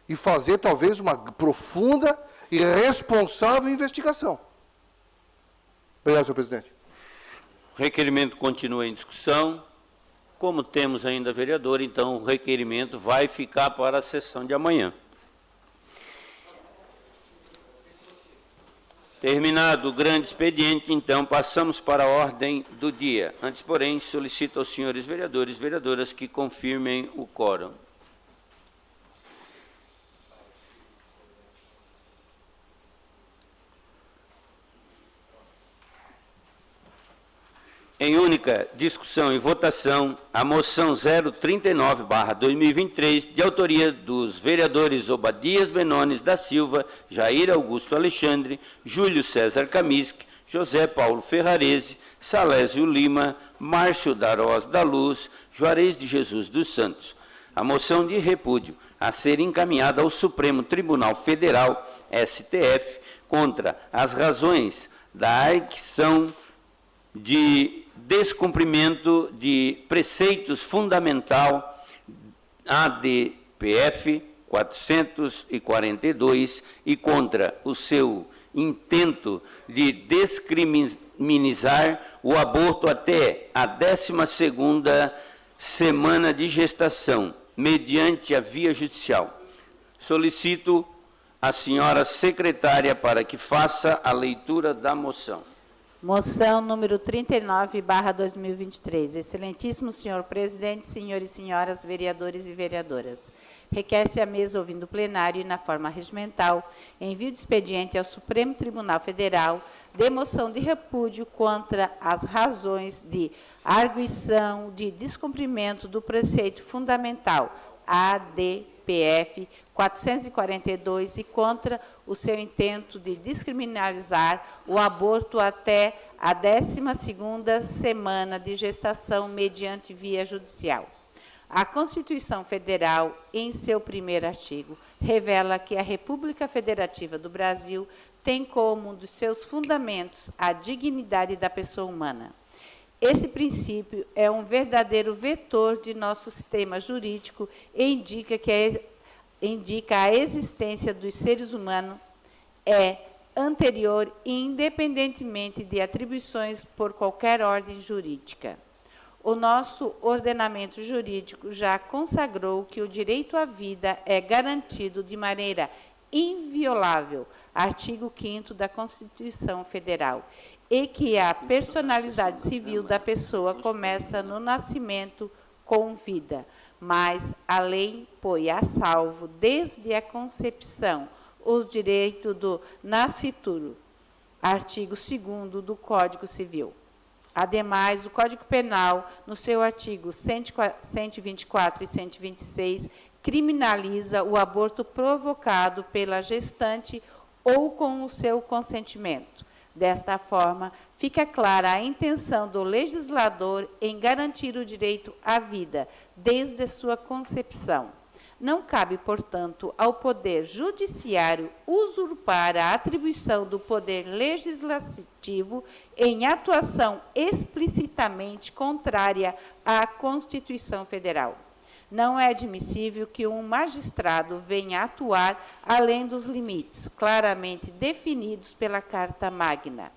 E fazer, talvez, uma profunda e responsável investigação. Obrigado, senhor presidente. O requerimento continua em discussão. Como temos ainda vereador, então o requerimento vai ficar para a sessão de amanhã. Terminado o grande expediente, então, passamos para a ordem do dia. Antes, porém, solicito aos senhores vereadores e vereadoras que confirmem o quórum. Em única discussão e votação, a moção 039/2023, de autoria dos vereadores Obadias Benones da Silva, Jair Augusto Alexandre, Júlio César Kamisk, José Paulo Ferrarese, Salésio Lima, Márcio Darós da Luz, Juarez de Jesus dos Santos. A moção de repúdio a ser encaminhada ao Supremo Tribunal Federal, STF, contra as razões da arqução de descumprimento de preceitos fundamental ADPF 442 e contra o seu intento de descriminalizar o aborto até a 12ª semana de gestação, mediante a via judicial. Solicito a senhora secretária para que faça a leitura da moção. Moção número 39/2023. Excelentíssimo senhor presidente, senhores e senhoras, vereadores e vereadoras. Requer-se à mesa, ouvindo o plenário e na forma regimental, envio de expediente ao Supremo Tribunal Federal de moção de repúdio contra as razões de arguição de descumprimento do preceito fundamental ADPF 442 e contra o seu intento de descriminalizar o aborto até a 12ª semana de gestação mediante via judicial. A Constituição Federal, em seu primeiro artigo, revela que a República Federativa do Brasil tem como um dos seus fundamentos a dignidade da pessoa humana. Esse princípio é um verdadeiro vetor de nosso sistema jurídico e indica a existência dos seres humanos anterior e independentemente de atribuições por qualquer ordem jurídica. O nosso ordenamento jurídico já consagrou que o direito à vida é garantido de maneira inviolável, artigo 5º da Constituição Federal, e que a personalidade civil da pessoa começa no nascimento com vida, mas a lei põe a salvo, desde a concepção, os direitos do nascituro, artigo 2º do Código Civil. Ademais, o Código Penal, no seu artigo 124 e 126, criminaliza o aborto provocado pela gestante ou com o seu consentimento. Desta forma, fica clara a intenção do legislador em garantir o direito à vida, desde sua concepção. Não cabe, portanto, ao Poder Judiciário usurpar a atribuição do Poder Legislativo em atuação explicitamente contrária à Constituição Federal. Não é admissível que um magistrado venha atuar além dos limites claramente definidos pela Carta Magna.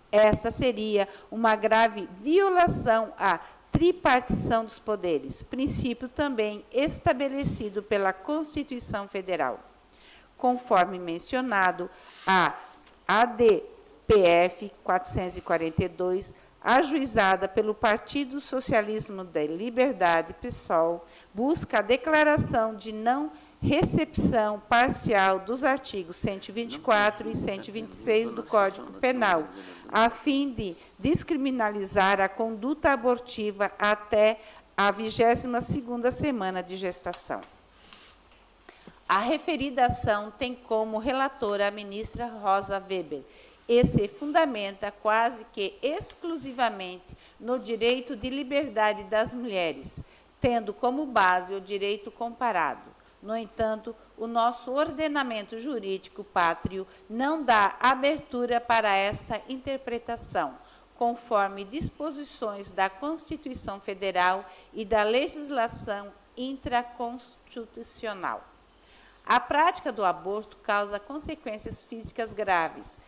Esta seria uma grave violação à tripartição dos poderes, princípio também estabelecido pela Constituição Federal. Conforme mencionado, a ADPF 442, ajuizada pelo Partido Socialismo da Liberdade, PSOL, busca a declaração de não recepção parcial dos artigos 124 e 126 do Código Penal, a fim de descriminalizar a conduta abortiva até a 22ª semana de gestação. A referida ação tem como relatora a ministra Rosa Weber e se fundamenta quase que exclusivamente no direito de liberdade das mulheres, tendo como base o direito comparado. No entanto, o nosso ordenamento jurídico pátrio não dá abertura para essa interpretação, conforme disposições da Constituição Federal e da legislação intraconstitucional. A prática do aborto causa consequências físicas graves,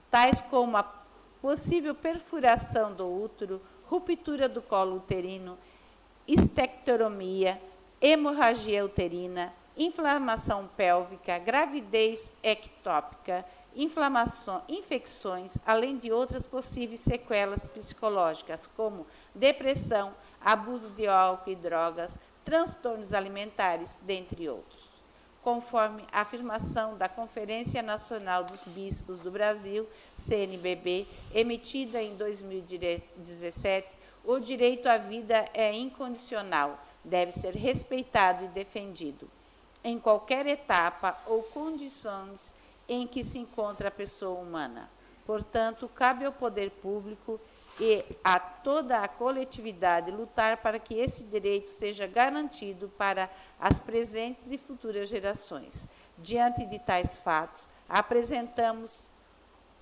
tais como a possível perfuração do útero, ruptura do colo uterino, estectomia, hemorragia uterina, inflamação pélvica, gravidez ectópica, infecções, além de outras possíveis sequelas psicológicas, como depressão, abuso de álcool e drogas, transtornos alimentares, dentre outros. Conforme a afirmação da Conferência Nacional dos Bispos do Brasil, CNBB, emitida em 2017, o direito à vida é incondicional, deve ser respeitado e defendido em qualquer etapa ou condições em que se encontra a pessoa humana. Portanto, cabe ao poder público e a toda a coletividade lutar para que esse direito seja garantido para as presentes e futuras gerações. Diante de tais fatos, apresentamos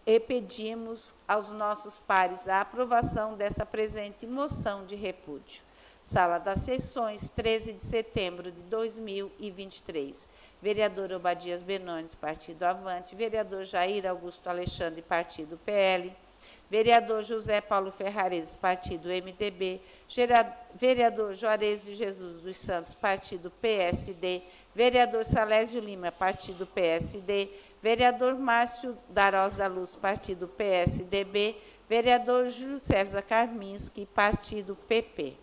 e pedimos aos nossos pares a aprovação dessa presente moção de repúdio. Sala das Sessões, 13 de setembro de 2023. Vereador Obadias Benones, Partido Avante. Vereador Jair Augusto Alexandre, Partido PL. Vereador José Paulo Ferrares, Partido MDB. Vereador Juarez de Jesus dos Santos, Partido PSD. Vereador Salésio Lima, Partido PSD. Vereador Márcio Darós da Luz, Partido PSDB. Vereador Júlio César Karminski, Partido PP.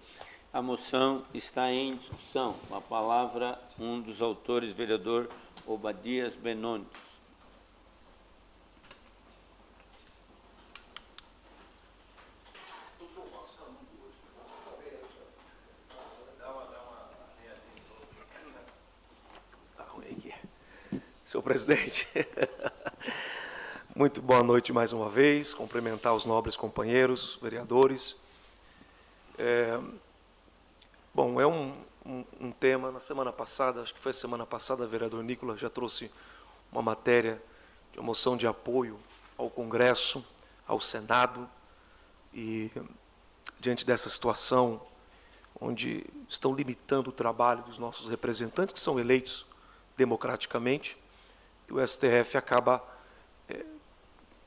A moção está em discussão. Com a palavra, um dos autores, vereador Obadias Benones. Senhor presidente, muito boa noite mais uma vez, cumprimentar os nobres companheiros, vereadores. Bom, é um tema. Na semana passada, acho que foi a semana passada, o vereador Nicola já trouxe uma matéria de uma moção de apoio ao Congresso, ao Senado, e diante dessa situação, onde estão limitando o trabalho dos nossos representantes, que são eleitos democraticamente, e o STF acaba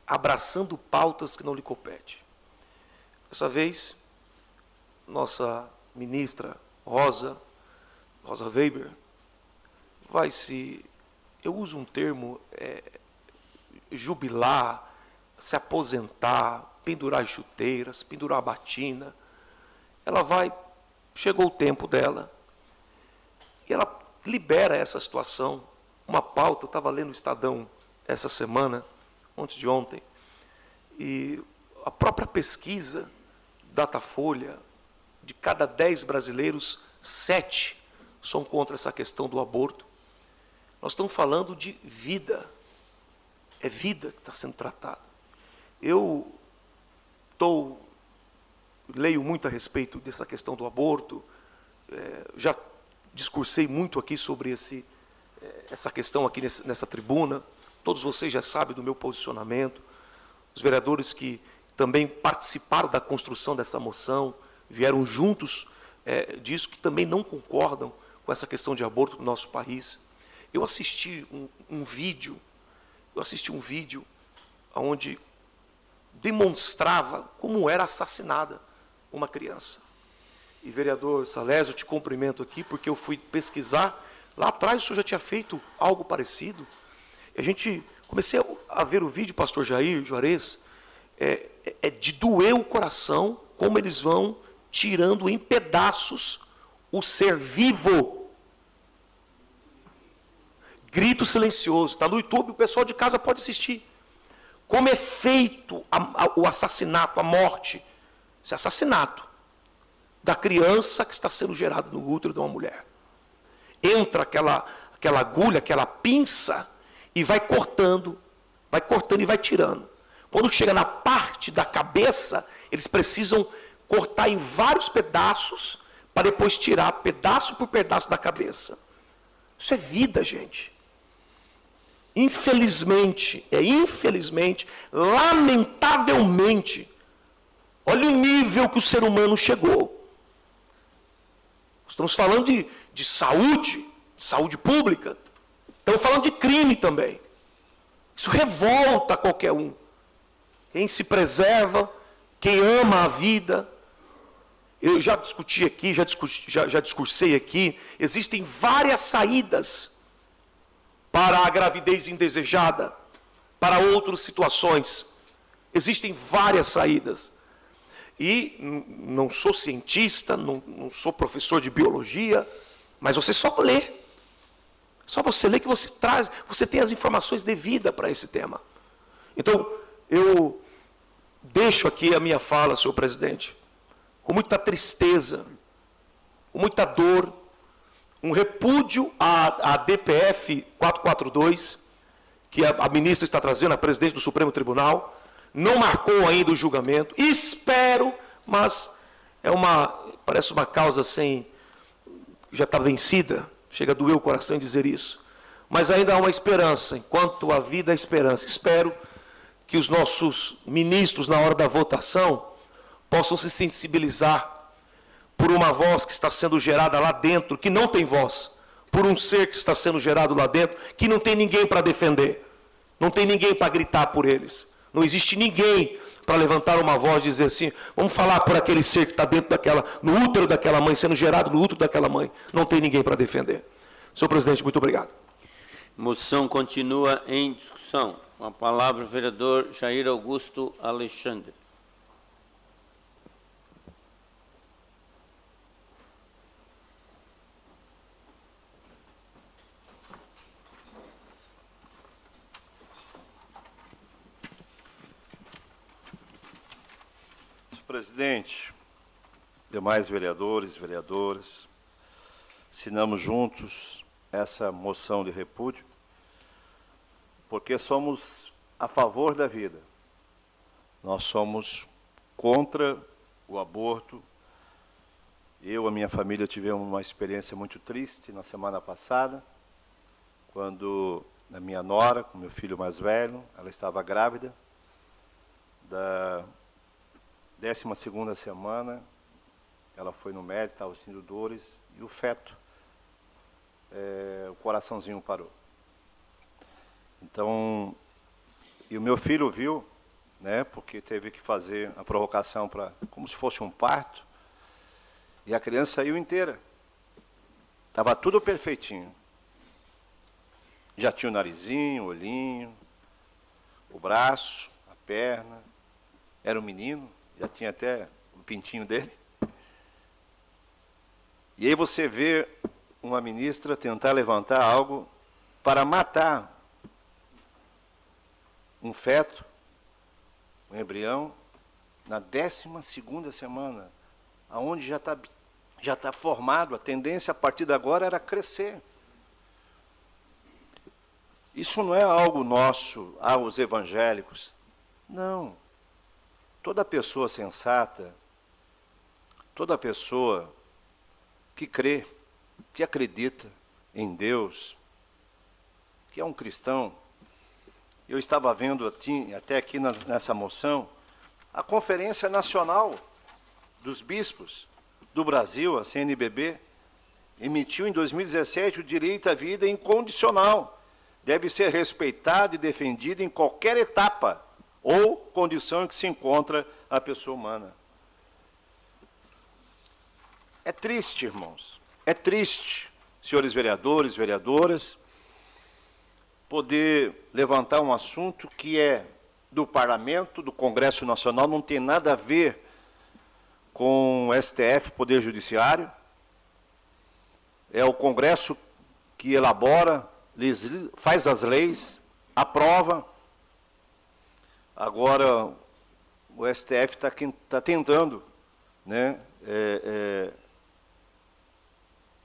abraçando pautas que não lhe competem. Dessa vez, nossa ministra Rosa Weber, vai se, eu uso um termo, jubilar, se aposentar, pendurar as chuteiras, pendurar a batina. Ela chegou o tempo dela, e ela libera essa situação. Uma pauta, eu estava lendo o Estadão essa semana, antes de ontem, e a própria pesquisa Datafolha, de cada 10 brasileiros, 7 são contra essa questão do aborto. Nós estamos falando de vida. É vida que está sendo tratada. Eu leio muito a respeito dessa questão do aborto, já discursei muito aqui sobre essa questão aqui nessa tribuna. Todos vocês já sabem do meu posicionamento. Os vereadores que também participaram da construção dessa moção, vieram juntos disso, que também não concordam com essa questão de aborto no nosso país. Eu assisti um vídeo onde demonstrava como era assassinada uma criança. E, vereador Salésio, eu te cumprimento aqui, porque eu fui pesquisar. Lá atrás o senhor já tinha feito algo parecido. E comecei a ver o vídeo, pastor Jair Juarez, de doer o coração, como eles vão tirando em pedaços o ser vivo. Grito silencioso. Está no YouTube, o pessoal de casa pode assistir. Como é feito o assassinato, a morte, esse assassinato da criança que está sendo gerada no útero de uma mulher. Entra aquela agulha, aquela pinça, e vai cortando e vai tirando. Quando chega na parte da cabeça, eles precisam cortar em vários pedaços, para depois tirar pedaço por pedaço da cabeça. Isso é vida, gente. Infelizmente, lamentavelmente, olha o nível que o ser humano chegou. Estamos falando de saúde pública, estamos falando de crime também. Isso revolta qualquer um. Quem se preserva, quem ama a vida. Eu já discuti aqui, já discursei aqui, existem várias saídas para a gravidez indesejada, para outras situações. Existem várias saídas. E não sou cientista, não sou professor de biologia, mas você só lê. Só você lê que você tem as informações devidas para esse tema. Então, eu deixo aqui a minha fala, senhor presidente, com muita tristeza, com muita dor, um repúdio à DPF 442, que a ministra está trazendo, a presidente do Supremo Tribunal, não marcou ainda o julgamento, espero, mas parece uma causa já está vencida, chega a doer o coração em dizer isso, mas ainda há uma esperança, enquanto a vida há esperança. Espero que os nossos ministros, na hora da votação, possam se sensibilizar por uma voz que está sendo gerada lá dentro, que não tem voz, por um ser que está sendo gerado lá dentro, que não tem ninguém para defender, não tem ninguém para gritar por eles, não existe ninguém para levantar uma voz e dizer assim, vamos falar por aquele ser que está dentro no útero daquela mãe, sendo gerado no útero daquela mãe, não tem ninguém para defender. Senhor presidente, muito obrigado. Moção continua em discussão. Com a palavra o vereador Jair Augusto Alexandre. Senhor presidente, demais vereadores e vereadoras, assinamos juntos essa moção de repúdio, porque somos a favor da vida. Nós somos contra o aborto a minha família tivemos uma experiência muito triste na semana passada, quando a minha nora, com meu filho mais velho, ela estava grávida, da 12ª semana, ela foi no médico, estava sentindo dores, e o feto, o coraçãozinho parou. Então, e o meu filho viu, né, porque teve que fazer a provocação como se fosse um parto, e a criança saiu inteira. Estava tudo perfeitinho. Já tinha o narizinho, o olhinho, o braço, a perna. Era um menino, já tinha até o pintinho dele. E aí você vê uma ministra tentar levantar algo para matar um feto, um embrião, na 12ª semana, aonde já está formado, a tendência a partir de agora era crescer. Isso não é algo nosso, aos evangélicos. Não. Toda pessoa sensata, toda pessoa que crê, que acredita em Deus, que é um cristão. Eu estava vendo até aqui nessa moção, a Conferência Nacional dos Bispos do Brasil, a CNBB, emitiu em 2017 o direito à vida incondicional. Deve ser respeitado e defendido em qualquer etapa ou condição em que se encontra a pessoa humana. É triste, irmãos, é triste, senhores vereadores, vereadoras, poder levantar um assunto que é do Parlamento, do Congresso Nacional, não tem nada a ver com o STF, Poder Judiciário. É o Congresso que elabora, faz as leis, aprova. Agora, o STF está tentando, né,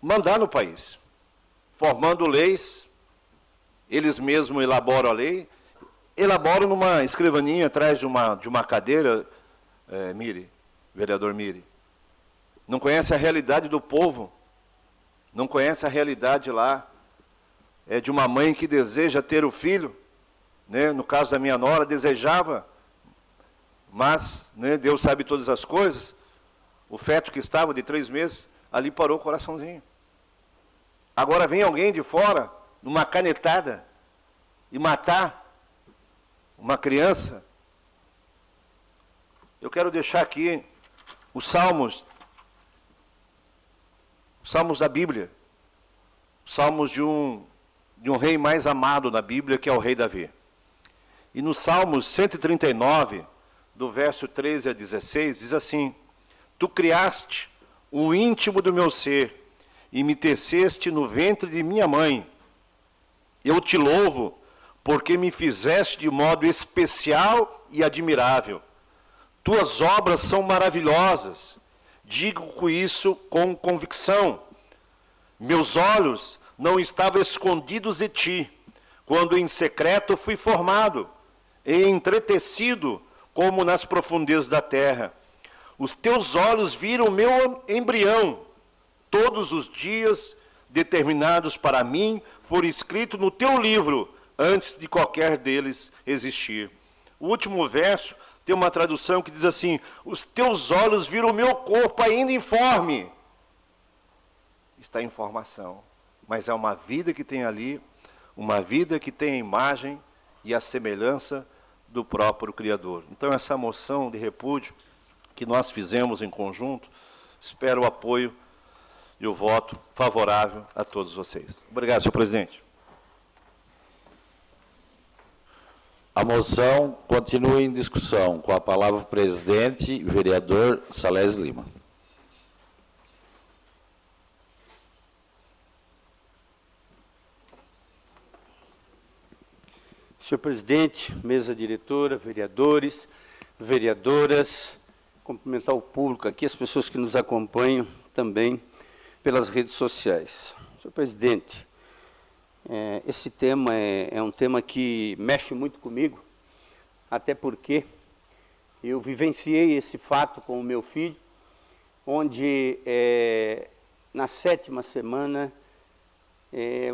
mandar no país, formando leis, eles mesmos elaboram a lei, elaboram numa escrivaninha atrás de uma cadeira, Miri, vereador Miri. Não conhece a realidade do povo, não conhece a realidade lá, de uma mãe que deseja ter o filho, né? No caso da minha nora, desejava, mas, né, Deus sabe todas as coisas, o feto que estava de 3 meses, ali parou o coraçãozinho. Agora vem alguém de fora, numa canetada, e matar uma criança. Eu quero deixar aqui os salmos da Bíblia, os salmos de um rei mais amado na Bíblia, que é o rei Davi. E no Salmos 139, do verso 13 a 16, diz assim: Tu criaste o íntimo do meu ser, e me teceste no ventre de minha mãe. Eu te louvo, porque me fizeste de modo especial e admirável. Tuas obras são maravilhosas. Digo isso com convicção. Meus olhos não estavam escondidos de ti, quando em secreto fui formado e entretecido como nas profundezas da terra. Os teus olhos viram o meu embrião. Todos os dias determinados para mim foram escritos no teu livro, antes de qualquer deles existir. O último verso tem uma tradução que diz assim: os teus olhos viram o meu corpo ainda informe. Está em formação, mas é uma vida que tem ali, uma vida que tem a imagem e a semelhança do próprio Criador. Então, essa moção de repúdio que nós fizemos em conjunto, espero o apoio e o voto favorável a todos vocês. Obrigado, senhor presidente. A moção continua em discussão. Com a palavra o presidente, vereador Salésio Lima. Senhor presidente, mesa diretora, vereadores, vereadoras, cumprimentar o público aqui, as pessoas que nos acompanham também pelas redes sociais. Senhor presidente, esse tema é um tema que mexe muito comigo, até porque eu vivenciei esse fato com o meu filho, onde na 7ª semana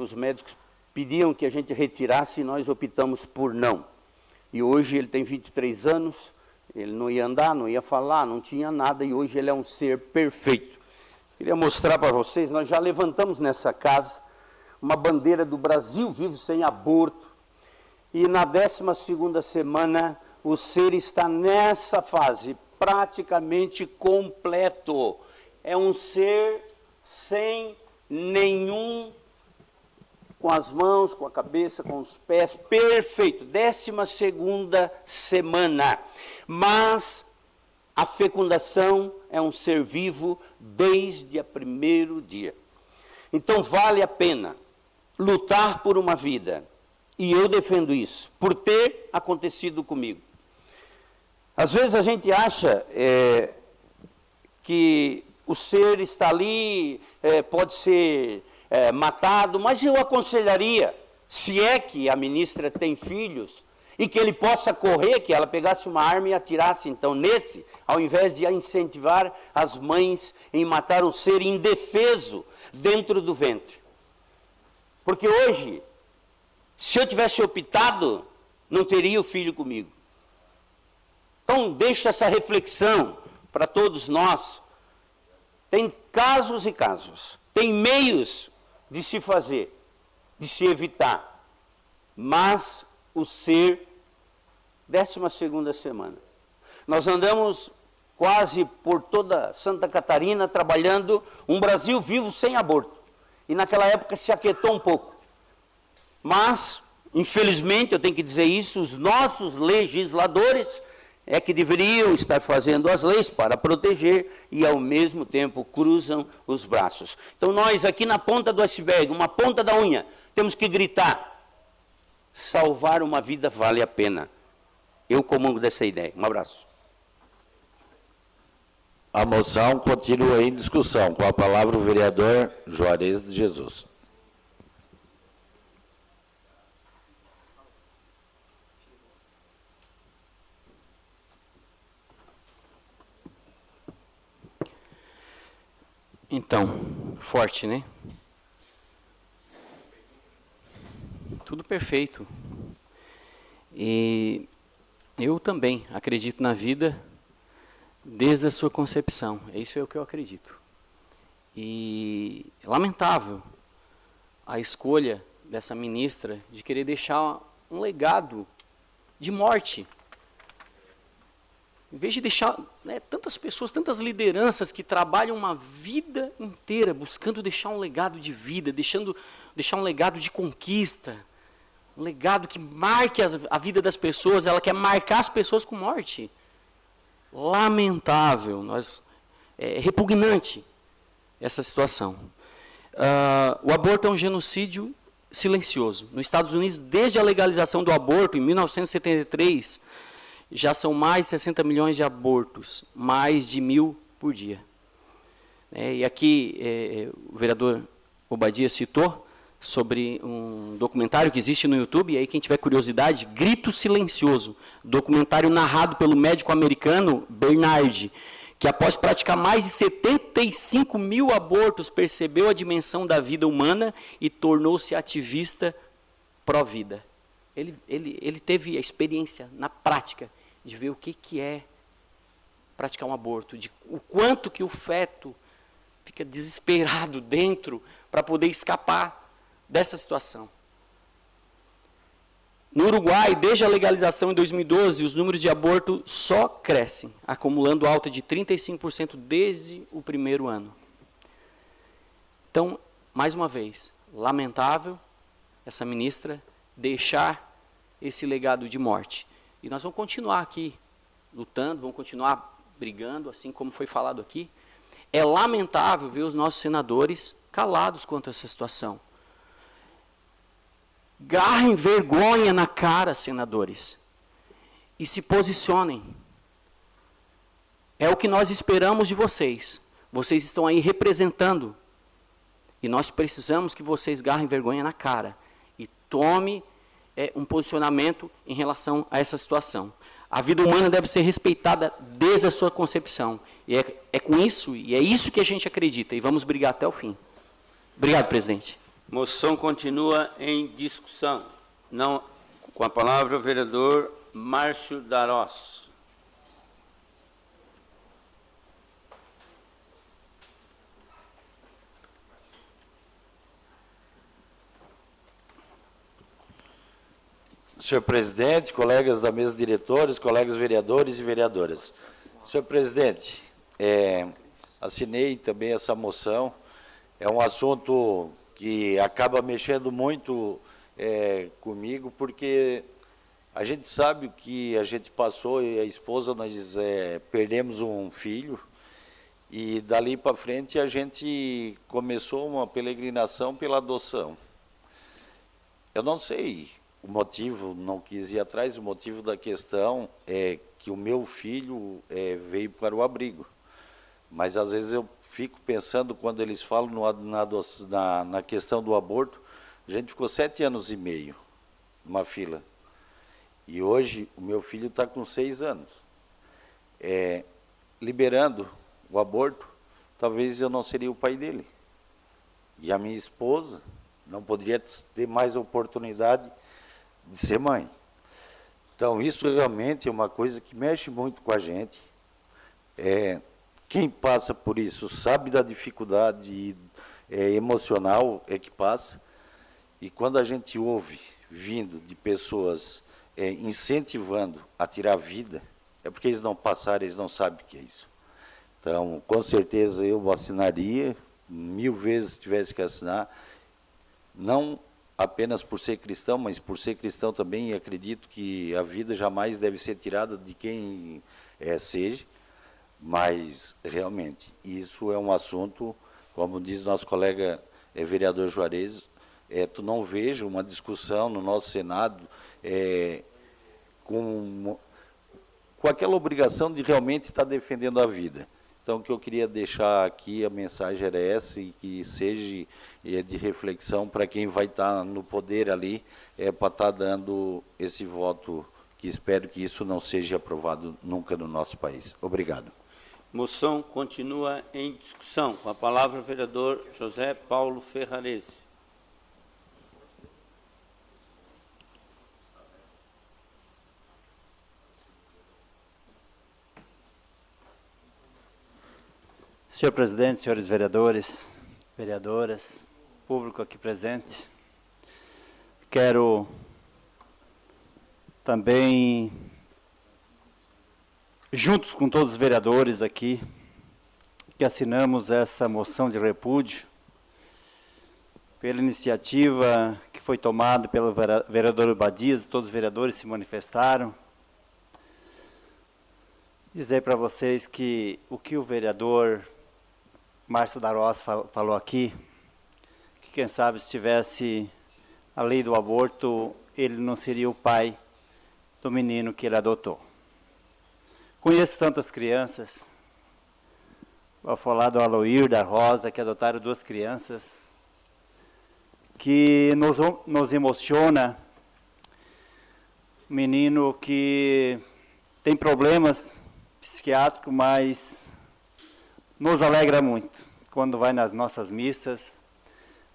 os médicos pediam que a gente retirasse e nós optamos por não. E hoje ele tem 23 anos, ele não ia andar, não ia falar, não tinha nada, e hoje ele é um ser perfeito. Queria mostrar para vocês, nós já levantamos nessa casa uma bandeira do Brasil vivo sem aborto, e na 12ª semana o ser está nessa fase, praticamente completo. É um ser sem nenhum, com as mãos, com a cabeça, com os pés, perfeito. 12ª semana. Mas a fecundação é um ser vivo desde o primeiro dia. Então vale a pena lutar por uma vida. E eu defendo isso, por ter acontecido comigo. Às vezes a gente acha que o ser está ali, pode ser matado, mas eu aconselharia, se é que a ministra tem filhos, e que ele possa correr, que ela pegasse uma arma e atirasse, então, nesse, ao invés de incentivar as mães em matar um ser indefeso dentro do ventre. Porque hoje, se eu tivesse optado, não teria o filho comigo. Então, deixo essa reflexão para todos nós. Tem casos e casos, tem meios de se fazer, de se evitar, mas o ser, 12ª semana. Nós andamos quase por toda Santa Catarina trabalhando um Brasil vivo sem aborto. E naquela época se aquietou um pouco. Mas, infelizmente, eu tenho que dizer isso, os nossos legisladores é que deveriam estar fazendo as leis para proteger e, ao mesmo tempo, cruzam os braços. Então, nós aqui na ponta do iceberg, uma ponta da unha, temos que gritar: salvar uma vida vale a pena. Eu comungo dessa ideia. Um abraço. A moção continua em discussão. Com a palavra o vereador Juarez de Jesus. Então, forte, né? Tudo perfeito. E eu também acredito na vida desde a sua concepção. Isso é o que eu acredito. E lamentável a escolha dessa ministra de querer deixar um legado de morte. Em vez de deixar tantas pessoas, tantas lideranças que trabalham uma vida inteira buscando deixar um legado de vida, deixar um legado de conquista, um legado que marque a vida das pessoas, ela quer marcar as pessoas com morte. Lamentável, é repugnante essa situação. O aborto é um genocídio silencioso. Nos Estados Unidos, desde a legalização do aborto, em 1973, já são mais de 60 milhões de abortos, mais de 1.000 por dia. E aqui o vereador Obadia citou sobre um documentário que existe no YouTube, e aí quem tiver curiosidade, Grito Silencioso, documentário narrado pelo médico americano Bernard, que após praticar mais de 75 mil abortos, percebeu a dimensão da vida humana e tornou-se ativista pró-vida. Ele teve a experiência na prática de ver o que é praticar um aborto, de o quanto que o feto fica desesperado dentro para poder escapar dessa situação. No Uruguai, desde a legalização em 2012, os números de aborto só crescem, acumulando alta de 35% desde o primeiro ano. Então, mais uma vez, lamentável essa ministra deixar esse legado de morte. E nós vamos continuar aqui lutando, vamos continuar brigando, assim como foi falado aqui. É lamentável ver os nossos senadores calados quanto a essa situação. Garrem vergonha na cara, senadores, e se posicionem. É o que nós esperamos de vocês. Vocês estão aí representando, e nós precisamos que vocês garrem vergonha na cara e tome um posicionamento em relação a essa situação. A vida humana deve ser respeitada desde a sua concepção, E é com isso, e é isso que a gente acredita, e vamos brigar até o fim. Obrigado, presidente. Moção continua em discussão. Não, com a palavra o vereador Márcio Darós. Senhor presidente, colegas da mesa de diretores, colegas vereadores e vereadoras. Senhor presidente, assinei também essa moção. É um assunto que acaba mexendo muito comigo, porque a gente sabe o que a gente passou, e a esposa, nós perdemos um filho, e dali para frente a gente começou uma peregrinação pela adoção. Eu não sei o motivo, não quis ir atrás, o motivo da questão é que o meu filho veio para o abrigo. Mas às vezes eu fico pensando, quando eles falam na questão do aborto, a gente ficou 7 anos e meio numa fila. E hoje o meu filho está com 6 anos. Liberando o aborto, talvez eu não seria o pai dele. E a minha esposa não poderia ter mais oportunidade de ser mãe. Então, isso realmente é uma coisa que mexe muito com a gente. Quem passa por isso sabe da dificuldade emocional que passa, e quando a gente ouve vindo de pessoas incentivando a tirar a vida, é porque eles não passaram, eles não sabem o que é isso. Então, com certeza eu assinaria, 1000 vezes se tivesse que assinar, não apenas por ser cristão, mas por ser cristão também, e acredito que a vida jamais deve ser tirada de quem seja, mas realmente isso é um assunto, como diz nosso colega vereador Juarez, tu não veja uma discussão no nosso Senado com aquela obrigação de realmente estar defendendo a vida. Então, o que eu queria deixar aqui, a mensagem era essa, e que seja de reflexão para quem vai estar no poder ali, para estar dando esse voto, que espero que isso não seja aprovado nunca no nosso país. Obrigado. Moção continua em discussão. Com a palavra o vereador José Paulo Ferrarese. Senhor presidente, senhores vereadores, vereadoras, público aqui presente, quero também, juntos com todos os vereadores aqui, que assinamos essa moção de repúdio, pela iniciativa que foi tomada pelo vereador Badias, todos os vereadores se manifestaram, dizer para vocês que o que o vereador Márcio Darós falou aqui, que quem sabe se tivesse a lei do aborto, ele não seria o pai do menino que ele adotou. Conheço tantas crianças, vou falar do Aloir, da Rosa, que adotaram 2 crianças, que nos emociona, menino que tem problemas psiquiátricos, mas nos alegra muito quando vai nas nossas missas,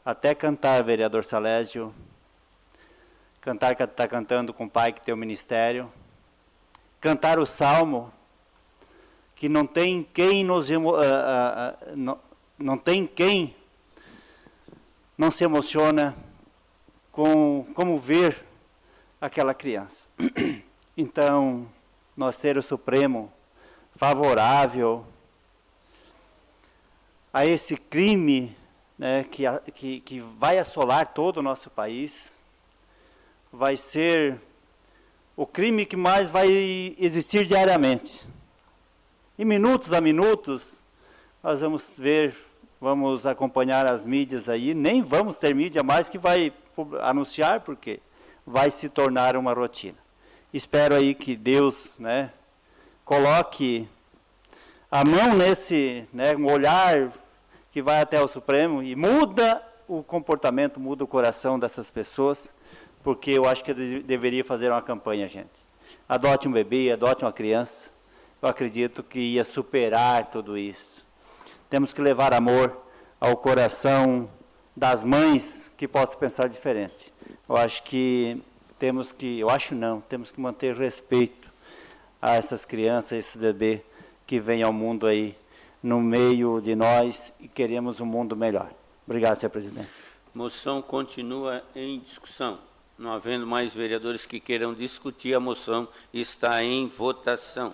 até cantar, vereador Salésio, cantar que está cantando com o pai que tem o ministério, cantar o salmo, que não tem quem não tem quem não se emociona com como ver aquela criança. Então, nós ter o Supremo favorável a esse crime, né, que vai assolar todo o nosso país, vai ser o crime que mais vai existir diariamente. E minutos a minutos, nós vamos ver, vamos acompanhar as mídias aí, nem vamos ter mídia mais que vai anunciar, porque vai se tornar uma rotina. Espero aí que Deus, né, coloque a mão nesse, né, um olhar que vai até o Supremo e muda o comportamento, muda o coração dessas pessoas, porque eu acho que deveria fazer uma campanha, gente. Adote um bebê, adote uma criança, eu acredito que ia superar tudo isso. Temos que levar amor ao coração das mães que possam pensar diferente. Eu acho que temos que manter respeito a essas crianças, a esse bebê que vem ao mundo aí no meio de nós e queremos um mundo melhor. Obrigado, senhor presidente. Moção continua em discussão. Não havendo mais vereadores que queiram discutir, a moção está em votação.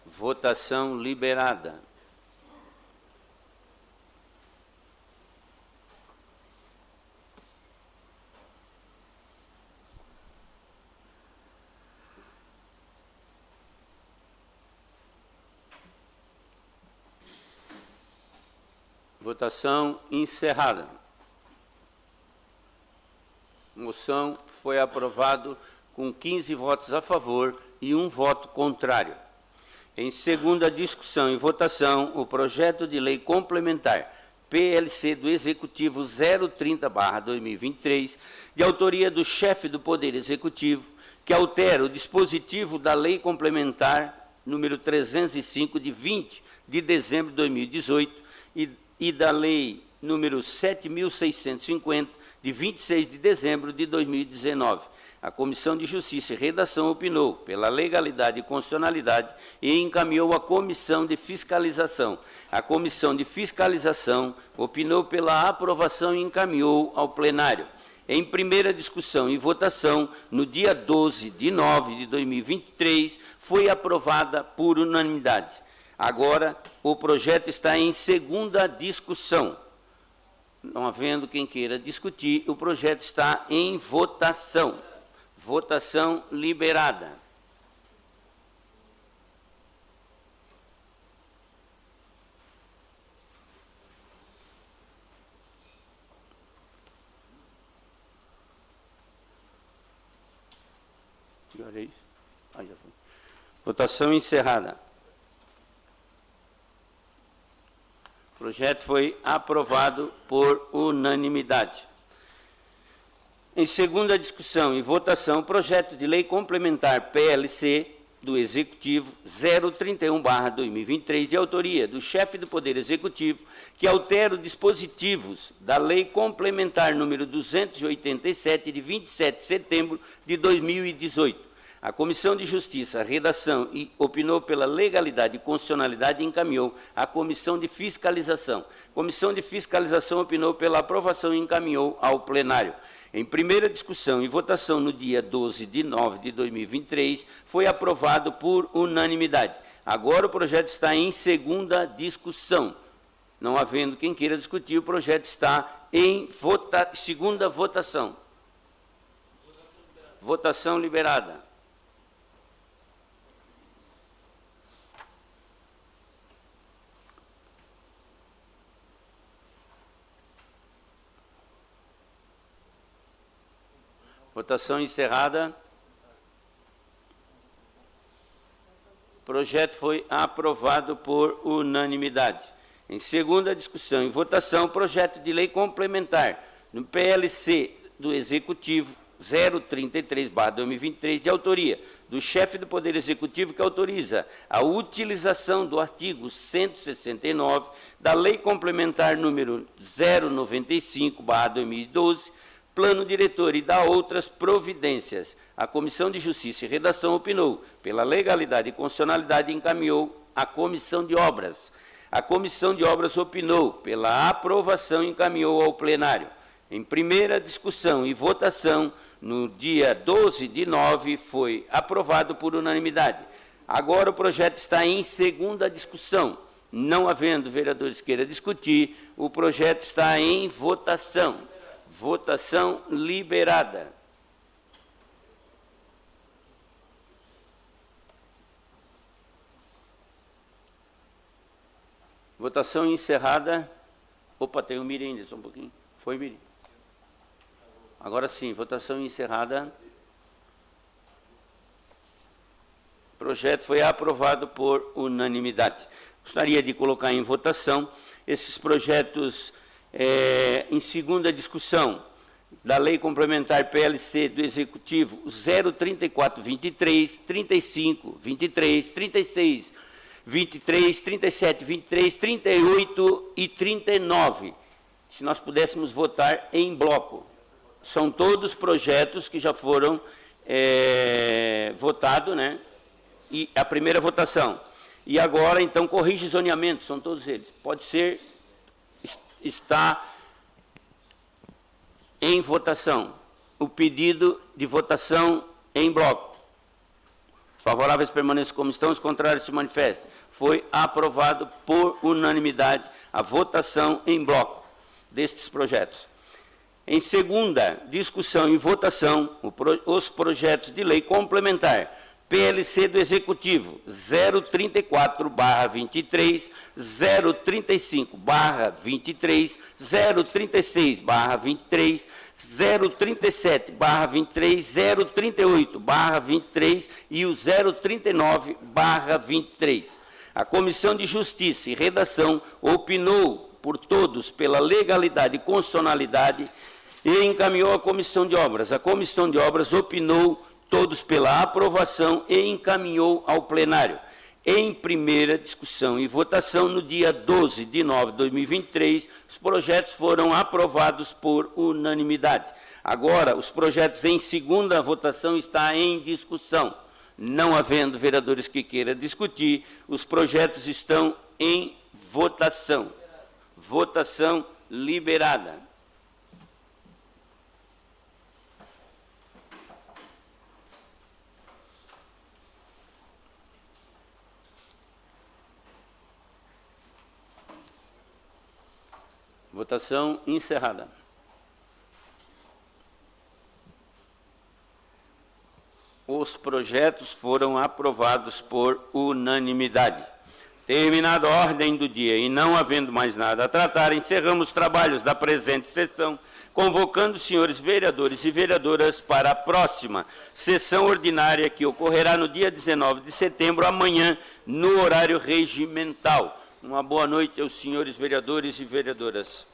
Votação liberada. Votação encerrada. Moção foi aprovado com 15 votos a favor e 1 voto contrário. Em segunda discussão e votação, o projeto de lei complementar PLC do Executivo 030/2023, de autoria do chefe do Poder Executivo, que altera o dispositivo da Lei Complementar número 305, de 20 de dezembro de 2018, e da Lei número 7.650, de 26 de dezembro de 2019. A Comissão de Justiça e Redação opinou pela legalidade e constitucionalidade e encaminhou à Comissão de Fiscalização. A Comissão de Fiscalização opinou pela aprovação e encaminhou ao plenário. Em primeira discussão e votação, no dia 12 de nove de 2023, foi aprovada por unanimidade. Agora, o projeto está em segunda discussão. Não havendo quem queira discutir, o projeto está em votação. Votação liberada. Votação encerrada. O projeto foi aprovado por unanimidade. Em segunda discussão e votação, o projeto de lei complementar PLC do Executivo 031/2023, de autoria do chefe do Poder Executivo, que altera os dispositivos da Lei Complementar número 287, de 27 de setembro de 2018. A Comissão de Justiça, Redação e opinou pela legalidade e constitucionalidade e encaminhou à Comissão de Fiscalização. A Comissão de Fiscalização opinou pela aprovação e encaminhou ao plenário. Em primeira discussão e votação no dia 12 de nove de 2023, foi aprovado por unanimidade. Agora o projeto está em segunda discussão. Não havendo quem queira discutir, o projeto está em segunda votação. Votação liberada. Votação encerrada. O projeto foi aprovado por unanimidade. Em segunda discussão e votação, o projeto de lei complementar no PLC do Executivo 033/2023, de autoria do chefe do Poder Executivo, que autoriza a utilização do artigo 169 da Lei Complementar número 095/2012, Plano Diretor, e dá outras providências. A Comissão de Justiça e Redação opinou pela legalidade e constitucionalidade e encaminhou à Comissão de Obras. A Comissão de Obras opinou pela aprovação e encaminhou ao plenário. Em primeira discussão e votação, no dia 12 de nove, foi aprovado por unanimidade. Agora o projeto está em segunda discussão. Não havendo vereadores que queiram discutir, o projeto está em votação. Votação liberada. Votação encerrada. Opa, tem o Mirim ainda, só um pouquinho. Foi, Mirim? Agora sim, votação encerrada. O projeto foi aprovado por unanimidade. Gostaria de colocar em votação esses projetos em segunda discussão da Lei Complementar PLC do Executivo 034/23, 35, 23, 36, 23, 37, 23, 38 e 39. Se nós pudéssemos votar em bloco. São todos projetos que já foram votados, né? E a primeira votação. E agora, então, corrige zoneamento, são todos eles. Pode ser, está em votação. O pedido de votação em bloco. Os favoráveis permaneçam como estão, os contrários se manifestem. Foi aprovado por unanimidade a votação em bloco destes projetos. Em segunda discussão e votação, os projetos de lei complementar PLC do Executivo 034/23, 035/23, 036/23, 037/23, 038/23 e o 039/23. A Comissão de Justiça e Redação opinou por todos pela legalidade e constitucionalidade e encaminhou à Comissão de Obras. A Comissão de Obras opinou todos pela aprovação e encaminhou ao plenário. Em primeira discussão e votação, no dia 12 de nove de 2023, os projetos foram aprovados por unanimidade. Agora, os projetos em segunda votação estão em discussão. Não havendo vereadores que queiram discutir, os projetos estão em votação. Votação liberada. Votação encerrada. Os projetos foram aprovados por unanimidade. Terminada a ordem do dia e não havendo mais nada a tratar, encerramos os trabalhos da presente sessão, convocando os senhores vereadores e vereadoras para a próxima sessão ordinária que ocorrerá no dia 19 de setembro, amanhã, no horário regimental. Uma boa noite aos senhores vereadores e vereadoras.